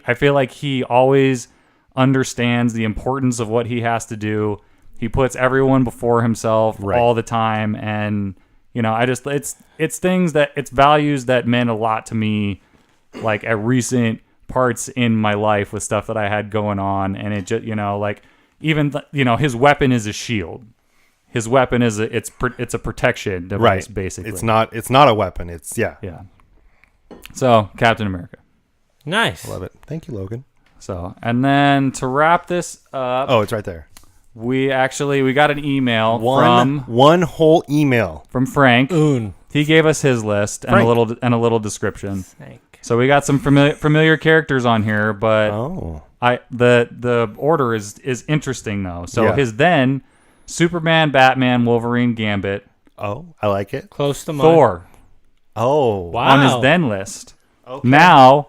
A: I feel like he always understands the importance of what he has to do. He puts everyone before himself all the time. And, it's things it's values that meant a lot to me, like at recent parts in my life with stuff that I had going on. And it just, his weapon is a shield. His weapon is it's a protection device, basically.
E: It's not a weapon. It's
A: yeah. So Captain America.
B: Nice.
E: I love it. Thank you, Logan.
A: So, and then to wrap this up,
E: it's right there.
A: We got an email
E: one whole email
A: from Frank. He gave us his list and a little description.
B: Frank.
A: So we got some familiar characters on here, but the order is interesting though. So his then Superman, Batman, Wolverine, Gambit.
E: Oh, I like it.
B: Close to mine.
A: Thor.
E: Oh,
B: wow.
A: On his then list. Okay. Now,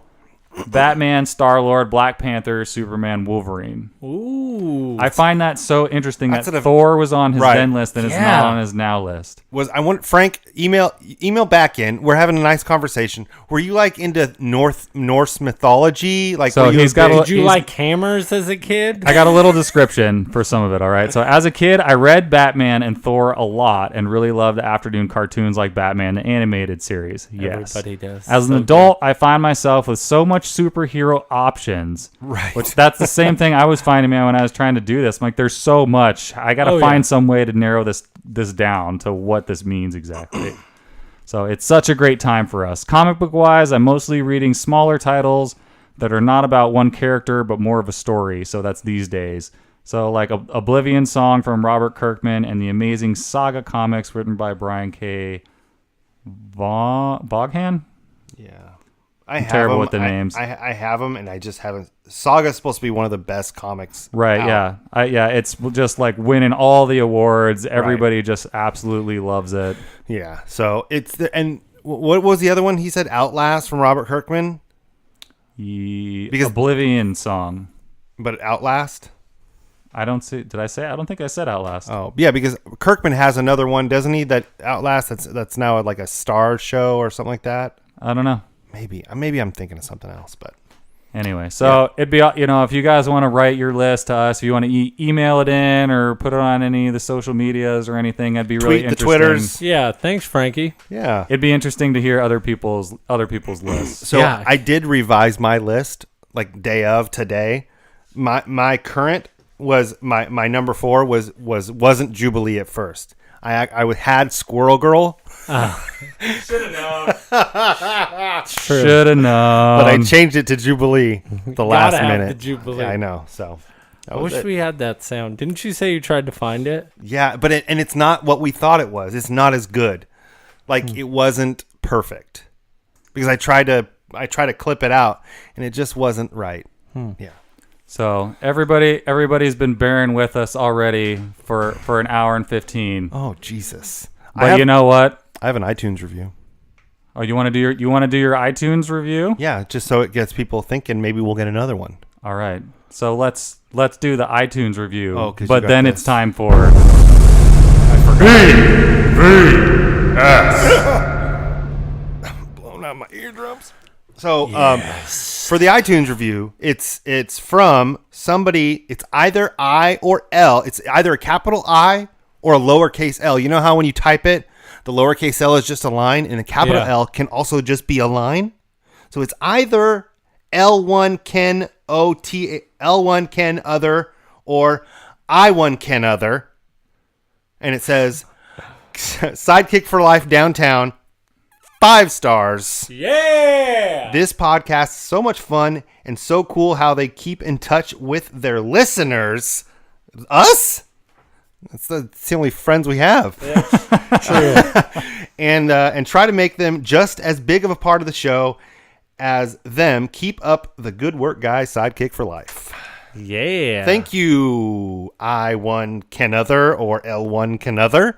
A: Batman, Star-Lord, Black Panther, Superman, Wolverine.
B: Ooh.
A: I find that so interesting that Thor was on his then list and is not on his now list.
E: I want Frank email back in. We're having a nice conversation. Were you like into Norse mythology? Like,
A: so
B: did you like hammers as a kid?
A: I got a little description for some of it. All right. So as a kid, I read Batman and Thor a lot and really loved afternoon cartoons like Batman, the animated series. Yes,
B: everybody does.
A: As an adult, I find myself with so much superhero options.
E: Right.
A: Which that's the same thing I was finding, man, when I was trying to do this. I'm like, there's so much. I got to find some way to narrow this down to what this means exactly. So it's such a great time for us. Comic book wise, I'm mostly reading smaller titles that are not about one character, but more of a story. So that's these days. So like Oblivion Song from Robert Kirkman and the Amazing Saga comics written by Brian K. Vaughan?
E: Yeah.
A: I'm terrible with the names.
E: I have them, and I just haven't. Saga's supposed to be one of the best comics.
A: Right,
E: out.
A: yeah. It's just like winning all the awards. Everybody just absolutely loves it.
E: Yeah, so and what was the other one he said? Outlast from Robert Kirkman?
A: Because Oblivion Song.
E: But Outlast?
A: I don't think I said Outlast.
E: Oh, yeah, because Kirkman has another one, doesn't he? That Outlast that's now like a Star show or something like that.
A: I don't know.
E: Maybe I'm thinking of something else, but
A: anyway, so it'd be, if you guys want to write your list to us, if you want to email it in or put it on any of the social medias or anything, that'd be really interesting.
E: The Twitters.
B: Yeah, thanks, Frankie.
E: Yeah,
A: it'd be interesting to hear other people's lists.
E: So I did revise my list like day of today. My current was my number 4 wasn't Jubilee at first. I had Squirrel Girl.
A: Should have known. Should have known.
E: But I changed it to Jubilee the last minute.
B: The Jubilee.
E: Yeah, I know. So
B: I wish we had that sound. Didn't you say you tried to find it?
E: Yeah, but it's not what we thought it was. It's not as good. Like it wasn't perfect because I tried to clip it out and it just wasn't right. Yeah.
A: So everybody's been bearing with us already for an hour and 15.
E: Oh Jesus!
A: But you know what?
E: I have an iTunes review.
A: Oh, you want to do your iTunes review?
E: Yeah, just so it gets people thinking. Maybe we'll get another one.
A: All right. So let's do the iTunes review.
E: Oh,
A: but then it's time for
E: BvS. Blowing out my eardrums. So for the iTunes review, it's from somebody. It's either I or L. It's either a capital I or a lowercase L. You know how when you type it, the lowercase L is just a line, and the capital L can also just be a line. So it's either L1 Ken OT L1 Ken other or I1 Ken other, and it says Sidekick for Life Downtown. 5 stars.
B: Yeah.
E: This podcast is so much fun and so cool how they keep in touch with their listeners. Us? That's the only friends we have.
B: Yeah, true.
E: And try to make them just as big of a part of the show as them. Keep up the good work, guys. Sidekick for Life.
B: Yeah.
E: Thank you, I1 Kenother or L1 Kenother.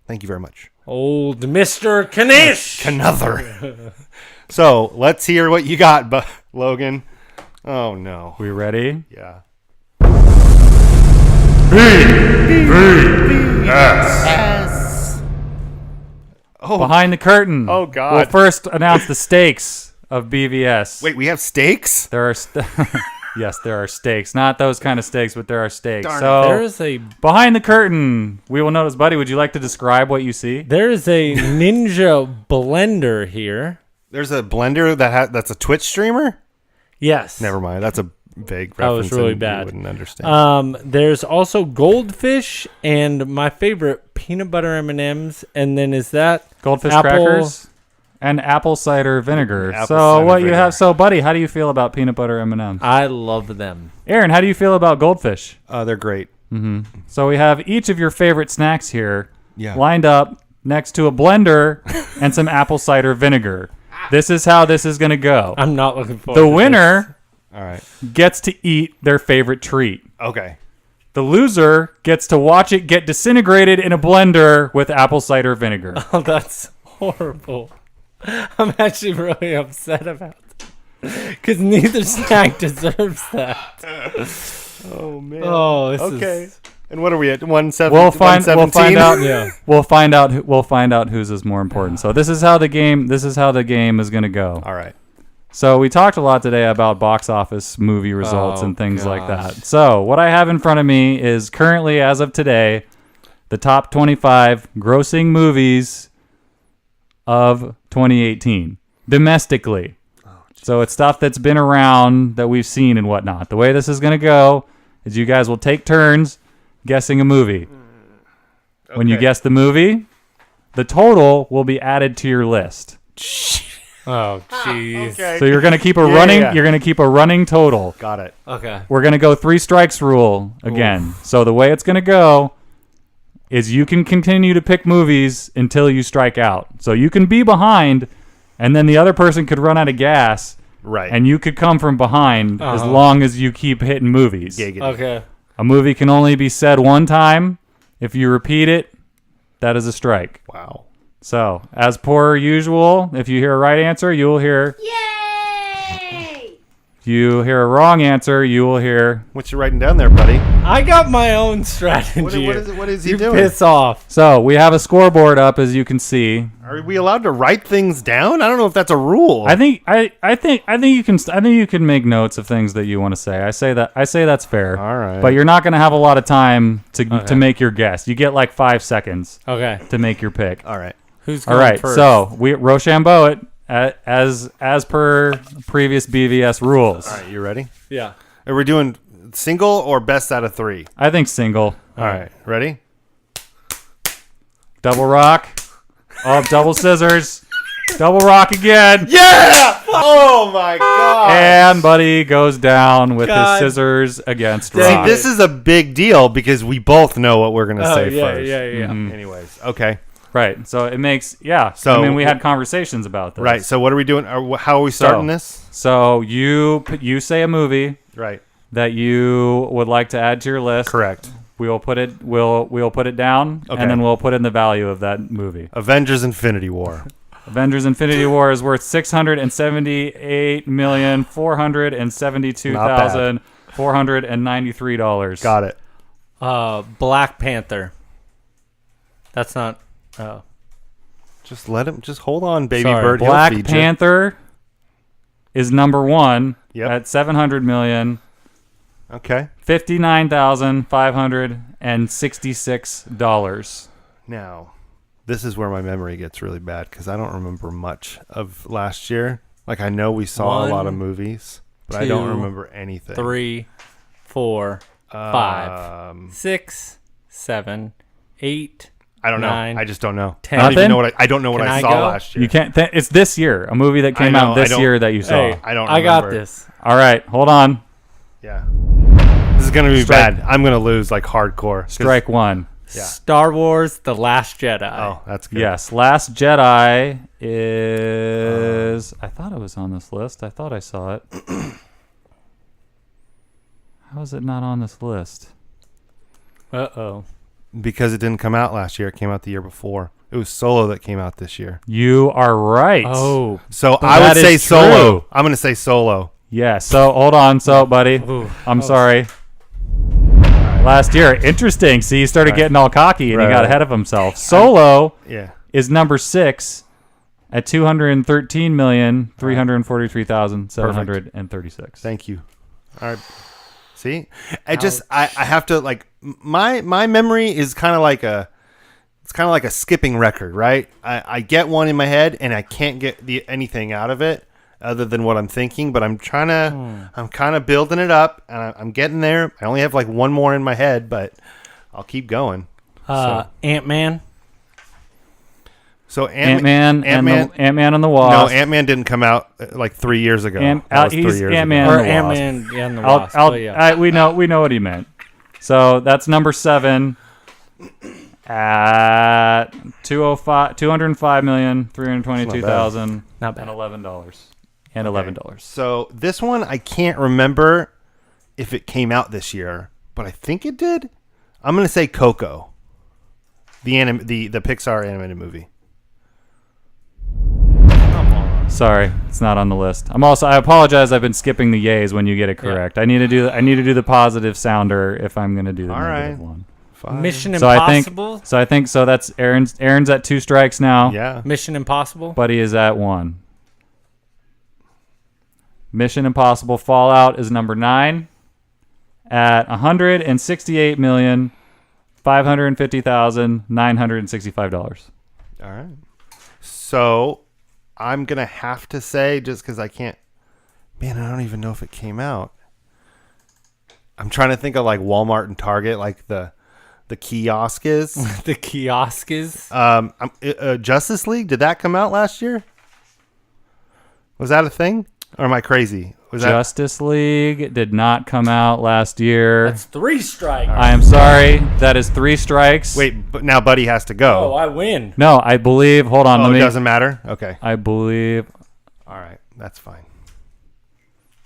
E: Thank you very much.
B: Old Mr. Kanish.
E: Another. So let's hear what you got, Logan. Oh no.
A: We ready?
E: Yeah.
C: BvS.
A: Behind the curtain.
E: Oh, God.
A: We'll first announce the stakes of BvS.
E: Wait, we have stakes?
A: There are yes, there are stakes. Not those kind of stakes, but there are stakes.
E: Darn it.
A: So
B: There is a
A: behind the curtain, we will notice. Buddy, would you like to describe what you see?
B: ninja blender here.
E: There's a blender that's a Twitch streamer?
B: Yes.
E: Never mind. That's a vague
B: That was
E: reference.
B: really
E: and
B: bad.
E: You wouldn't understand.
B: There's also goldfish and my favorite peanut butter M&Ms. And then is that
A: Goldfish
B: apple?
A: crackers and apple cider vinegar.
E: Apple
A: So
E: cider
A: what you
E: vinegar.
A: have? So, buddy, how do you feel about peanut butter M&Ms?
B: I love them.
A: Aaron, how do you feel about goldfish?
E: They're great.
A: So we have each of your favorite snacks here
E: Yeah.
A: lined up next to a blender and some apple cider vinegar. This is how this is going to go.
B: I'm not looking forward
A: The
B: to
A: winner
E: All right.
A: gets to eat their favorite treat.
E: Okay.
A: The loser gets to watch it get disintegrated in a blender with apple cider vinegar.
B: this. Oh, that's horrible. I'm actually really upset about that. Because neither snack deserves that.
E: Oh, man.
B: Oh, this
E: Okay.
B: is...
E: And what are we at? 170?
A: We'll find out.
B: Yeah.
A: We'll find out whose is more important. So this is how the game is going to go.
E: All right.
A: So we talked a lot today about box office movie results
B: Oh,
A: and things like
B: gosh.
A: that. So what I have in front of me is currently, as of today, the top 25 grossing movies of 2018 domestically. So it's stuff that's been around that we've seen and whatnot. The way this is going to go is you guys will take turns guessing a movie. When you
E: Okay.
A: guess the movie, the total will be added to your list.
B: Oh, jeez.
E: Okay.
A: So you're going to keep a
E: Yeah,
A: running.
E: yeah.
A: You're going to keep a running total.
E: Got it.
B: Okay.
A: We're going to go 3 strikes rule again. So the way it's going to go is you can continue to pick movies until you strike out. So you can be behind, and then the other person could run out of gas,
E: Right.
A: and you could come from behind as long as you keep hitting movies.
E: Giggity.
B: Okay.
A: A movie can only be said one time. If you repeat it, that is a strike.
E: Wow.
A: So, as per usual, if you hear a right answer, you will hear.
F: Yay!
A: If you hear a wrong answer, you will hear.
E: What you writing down there, buddy?
B: I got my own strategy.
E: What is he
B: You
E: doing?
B: piss off.
A: So, we have a scoreboard up, as you can see.
E: Are we allowed to write things down? I don't know if that's a rule.
A: I think you can make notes of things that you want to say. I say that's fair.
E: All right.
A: But you're not going to have a lot of time to make your guess. You get like 5 seconds
B: Okay.
A: to make your pick.
E: All right.
B: Who's
A: All
B: going
A: right.
B: first?
A: So, we Rochambeau it as per previous BvS rules.
E: All right. You ready?
B: Yeah.
E: Are we doing single or best out of 3?
A: I think single.
E: All right. Ready?
A: Double rock. Oh, double scissors. Double rock again.
E: Yeah! Oh my god!
A: And Buddy goes down with
B: God.
A: his scissors against
E: See,
A: rock.
E: this is a big deal because we both know what we're gonna
B: Oh,
E: say
B: yeah,
E: first.
B: yeah.
E: Anyways, okay.
A: Right. So it makes, yeah.
E: So-
A: I mean, we had conversations about this.
E: Right. So what are we doing? How are we starting this?
A: So you say a movie
E: Right.
A: that you would like to add to your list.
E: Correct.
A: We'll put it down,
E: Okay.
A: and then we'll put in the value of that movie.
E: Avengers: Infinity War.
A: Avengers: Infinity War is worth $678,472,493.
E: Got it.
B: Black Panther. That's not. Oh.
E: Just let him. Just hold on, baby
B: Sorry,
E: bird. He'll
A: Black
E: feed you.
A: Panther is number 1
E: Yep.
A: at $700 million.
E: Okay.
A: $59,566.
E: Now, this is where my memory gets really bad because I don't remember much of last year. Like I know we saw a lot of
B: 1,
E: movies, but I don't
B: 2,
E: remember anything.
B: 3, 4, 5, 6, 7, 8.
E: I don't know.
B: 9,
E: I just don't know.
B: 10.
E: I don't even
A: Nothing?
E: know what I don't know what
B: Can
E: I
B: I
E: saw
B: go?
E: last year.
A: You can't. It's this year. A movie that came
E: I
A: out
E: know, I
A: this
E: don't-
A: year that you saw.
B: Hey,
E: I don't
B: I got
E: remember.
B: this.
A: All right, hold on.
E: Yeah. This is gonna be
A: Strike.
E: bad. I'm gonna lose like hardcore. 'Cause-
A: Strike 1.
E: Yeah.
B: Star Wars: The Last Jedi.
E: Oh, that's good.
A: Yes, Last Jedi is. I thought it was on this list. I thought I saw it. How is it not on this list?
B: Uh-oh.
E: Because it didn't come out last year. It came out the year before. It was Solo that came out this year.
A: You are right.
B: Oh.
E: So
A: But
E: I
A: that
E: would say
A: is
E: Solo.
A: true.
E: I'm gonna say Solo.
A: Yeah. So hold on. So, buddy,
B: Ooh.
A: I'm sorry. Last year, interesting. See, he started getting all cocky and he
E: Right,
A: got
E: right.
A: ahead of himself. Solo
E: Yeah.
A: is number 6 at 213,343,736.
E: Thank you. All right. See, I have to like my memory is kind of like a skipping record, right? I get one in my head and I can't get anything out of it other than what I'm thinking, but I'm kind of building it up and I'm getting there. I only have like one more in my head, but I'll keep going.
B: Ant-Man.
E: So
A: Ant-Man and the Wasp.
E: No, Ant-Man didn't come out like 3 years ago.
A: He's Ant-Man
B: Or
A: and the Wasp.
B: Ant-Man and the Wasp.
A: We know what he meant. So that's number 7 at $205,322,011.
B: Not bad.
A: $11.
E: So this one I can't remember if it came out this year, but I think it did. I'm gonna say Coco, the Pixar animated movie.
A: Sorry, it's not on the list. I apologize. I've been skipping the yays when you get it correct. Yeah. I need to do the positive sounder if I'm going to do the negative one.
E: Fine.
B: Mission Impossible.
A: I think that's Aaron's at 2 strikes now.
E: Yeah.
B: Mission Impossible.
A: Buddy is at 1. Mission Impossible Fallout is number 9 at $168,550,965.
E: All right. So I'm going to have to say, just because I can't, man, I don't even know if it came out. I'm trying to think of like Walmart and Target, like the kiosk is.
B: The kiosk is.
E: Justice League, did that come out last year? Was that a thing? Or am I crazy?
A: Justice League did not come out last year.
B: That's 3 strikes.
A: I am sorry. That is 3 strikes.
E: Wait, but now Buddy has to go.
B: Oh, I win.
A: No, I believe. Hold on.
E: It doesn't matter? Okay.
A: I believe.
E: All right. That's fine.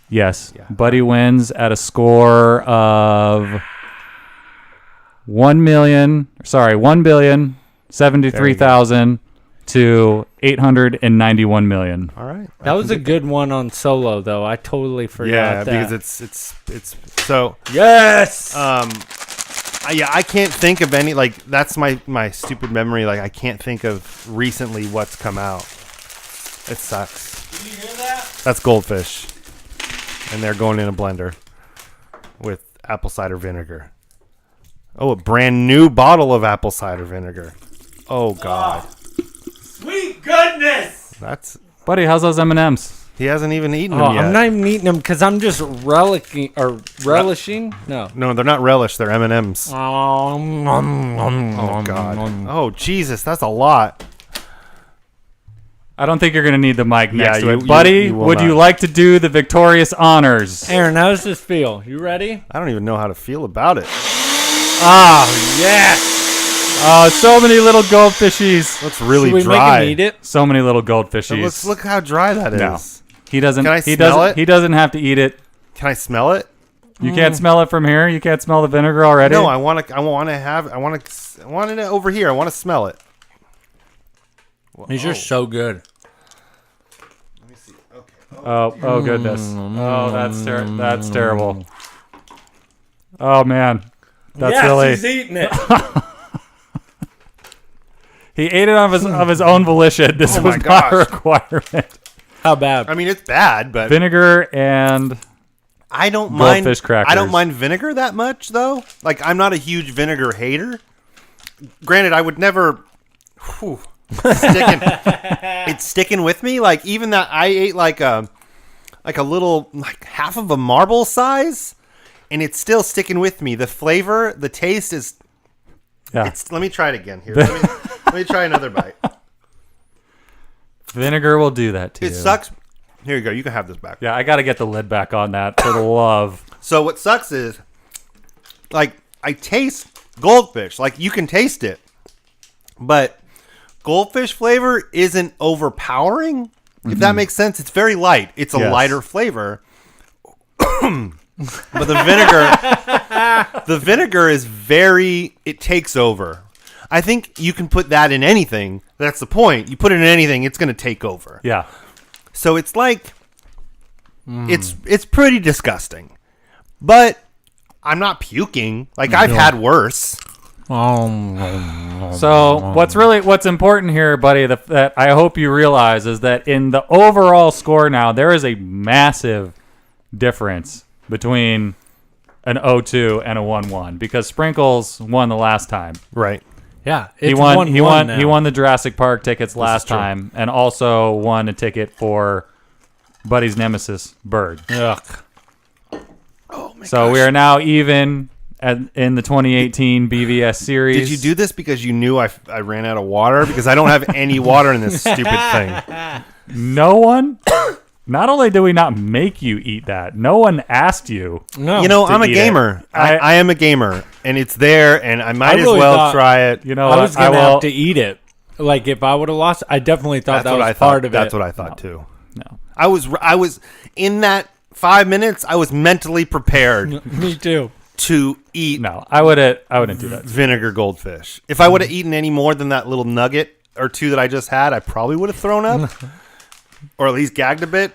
A: Yes.
E: Yeah.
A: Buddy wins at a score of 1,073,000 to 891 million.
E: All right.
B: That was a good one on Solo, though. I totally forgot that.
E: Yeah, because it's so.
B: Yes.
E: I can't think of any, like, that's my stupid memory. Like, I can't think of recently what's come out. It sucks.
B: Did you hear that?
E: That's Goldfish, and they're going in a blender with apple cider vinegar. Oh, a brand new bottle of apple cider vinegar. Oh God.
B: Sweet goodness.
E: That's.
A: Buddy, how's those M&Ms?
E: He hasn't even eaten them yet.
B: I'm not even eating them because I'm just relishing. No,
E: they're not relish. They're M&Ms.
B: Oh
E: God. Oh Jesus, that's a lot.
A: I don't think you're going to need the mic next to it.
E: you-
A: Buddy,
E: you will
A: would you
E: not.
A: like to do the victorious honors?
B: Aaron, how does this feel? You ready?
E: I don't even know how to feel about it.
B: Oh, yes.
A: Oh, so many little goldfishies.
E: Looks really
B: Should we
E: dry.
B: make him eat it?
A: So many little goldfishies.
E: Look how dry that is.
A: No. He doesn't.
E: Can I
A: he
E: smell
A: doesn't.
E: it?
A: He doesn't have to eat it.
E: Can I smell it?
A: You can't smell it from here. You can't smell the vinegar already.
E: No, I want it over here. I want to smell it.
B: These are so good.
E: Let me see. Okay.
A: Oh goodness. Oh, that's terrible. Oh man, that's really.
B: He's eating it.
A: He ate it of his own volition. This
E: Oh my
A: was not a
E: gosh.
A: requirement.
B: How bad?
E: I mean, it's bad, but
A: Vinegar and
E: I don't mind
A: goldfish crackers.
E: I don't mind vinegar that much, though. Like, I'm not a huge vinegar hater. Granted, I would never. It's sticking with me. Like, even that I ate like a little, like half of a marble size, and it's still sticking with me. The flavor, the taste is.
A: Yeah.
E: Let me try it again here. Let me try another bite.
A: Vinegar will do that to
E: It
A: you.
E: sucks. Here you go. You can have this back.
A: Yeah, I got to get the lid back on that for the love.
E: So what sucks is, like, I taste goldfish. Like, you can taste it, but goldfish flavor isn't overpowering. If that makes sense, it's very light. It's a
A: Yes.
E: lighter flavor. But the vinegar is it takes over. I think you can put that in anything. That's the point. You put it in anything, it's going to take over.
A: Yeah.
E: So it's like, it's pretty disgusting. But I'm not puking. Like, I've had worse.
A: So what's important here, buddy, that I hope you realize is that in the overall score now, there is a massive difference between an 0-2 and a 1-1 because Sprinkles won the last time.
E: Right.
B: Yeah,
A: He
B: it's
A: won.
B: 1-1
A: He won.
B: now.
A: He won the Jurassic Park tickets last
E: true.
A: time, and also won a ticket for Buddy's nemesis, Bird.
B: Ugh.
A: So we are now even in the 2018 BvS series.
E: Did you do this because you knew I ran out of water? Because I don't have any water in this stupid thing.
A: No one. Not only did we not make you eat that, no one asked you.
B: No,
E: You know,
A: to
E: I'm a
A: eat
E: gamer.
A: it.
E: I am a gamer, and it's there, and I might
B: I
E: as
B: really
E: well
B: thought-
E: try it.
A: You know,
B: I
A: what?
B: was gonna have to eat it. Like if I would have lost, I definitely thought
E: That's
B: that
E: what
B: was
E: I
B: part
E: thought.
B: of
E: That's
B: it.
E: what I thought too.
A: No.
E: I was in that 5 minutes. I was mentally prepared
B: Me too.
E: to eat
A: No, I wouldn't do that.
E: vinegar goldfish. If I would have eaten any more than that little nugget or two that I just had, I probably would have thrown up, or at least gagged a bit.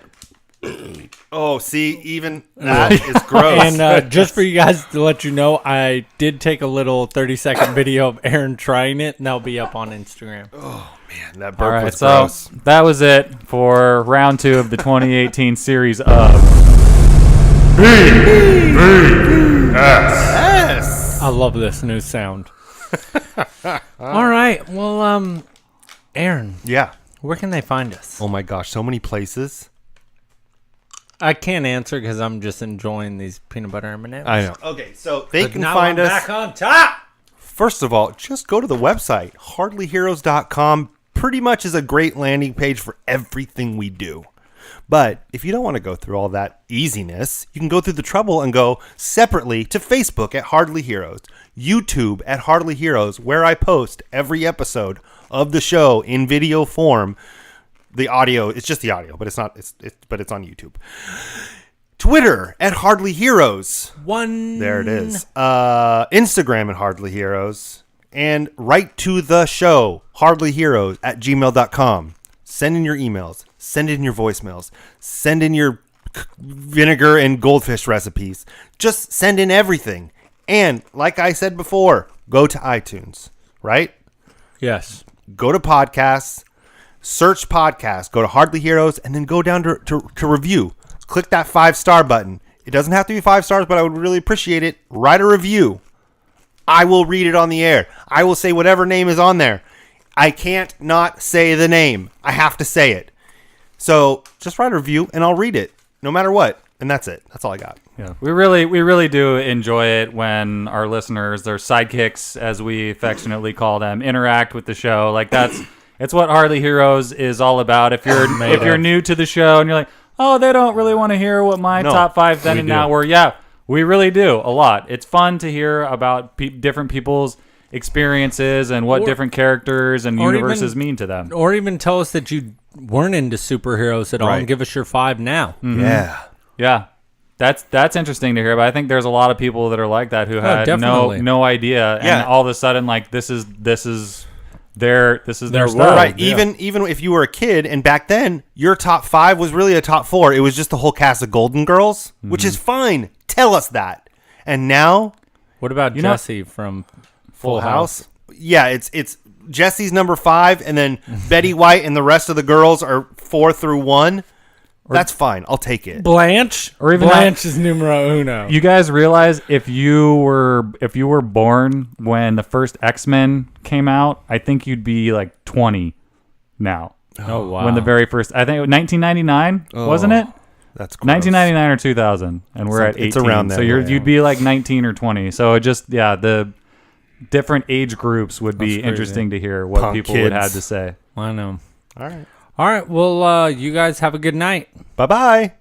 E: Oh, see, even that is gross.
B: And just for you guys to let you know, I did take a little 30-second video of Aaron trying it, and that'll be up on Instagram.
E: Man, that
A: All
E: burp
A: right,
E: was
A: so
E: gross.
A: that was it for round 2 of the 2018 series of.
E: Yes.
B: I love this new sound. All right, well, Aaron,
E: Yeah.
B: where can they find us?
E: Oh my gosh, so many places.
B: I can't answer because I'm just enjoying these peanut butter M&Ms.
E: I know. Okay, so they
B: But
E: can
B: now
E: find
B: I'm
E: us.
B: back on top.
E: First of all, just go to the website, hardlyheroes.com. Pretty much is a great landing page for everything we do. But if you don't want to go through all that easiness, you can go through the trouble and go separately to Facebook at Hardly Heroes, YouTube at Hardly Heroes, where I post every episode of the show in video form. The audio, it's just the audio, but it's not. But it's on YouTube. Twitter at Hardly Heroes. There it is. Instagram at Hardly Heroes. And write to the show, hardlyheroes at gmail.com. Send in your emails. Send in your voicemails. Send in your vinegar and goldfish recipes. Just send in everything. And like I said before, go to iTunes, right?
B: Yes.
E: Go to podcasts, search podcasts, go to Hardly Heroes, and then go down to review. Click that 5-star button. It doesn't have to be 5 stars, but I would really appreciate it. Write a review. I will read it on the air. I will say whatever name is on there. I can't not say the name. I have to say it. So just write a review, and I'll read it, no matter what. And that's it. That's all I got.
A: Yeah, we really do enjoy it when our listeners, their sidekicks, as we affectionately call them, interact with the show. Like it's what Hardly Heroes is all about. If you're new to the show and you're like, oh, they don't really want to hear what my top 5 then and now were. Yeah, we really do a lot. It's fun to hear about different people's experiences and what different characters and universes mean to them.
B: Or even tell us that you weren't into superheroes at all and give us your 5 now.
E: Yeah.
A: Yeah, that's interesting to hear. But I think there's a lot of people that are like that who had
B: definitely.
A: no idea, and
E: Yeah.
A: all of a sudden, like this is their
B: Their
A: stuff.
B: world.
E: Right.
B: Yeah.
E: Even if you were a kid and back then your top 5 was really a top 4, it was just the whole cast of Golden Girls, which is fine. Tell us that. And now
B: What about
A: know-
B: Jesse from Full House?
E: Yeah, it's Jesse's number 5, and then Betty White and the rest of the girls are 4 through 1. That's fine. I'll take it.
B: Blanche?
A: Or even
B: Blanche is numero uno.
A: You guys realize if you were born when the first X-Men came out, I think you'd be like 20 now.
B: Oh, wow.
A: When the very first, I think 1999, wasn't it?
E: That's gross.
A: 1999 or 2000, and we're at 18.
E: It's around there,
A: so
E: yeah.
A: you'd be like 19 or 20. So it just the different age groups would be
B: crazy.
A: interesting to hear what
E: Punk
A: people would
E: kids.
A: have to say.
B: I know.
E: All right.
B: All right. Well, you guys have a good night.
E: Bye-bye.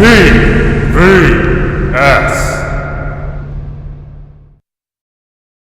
D: Hey!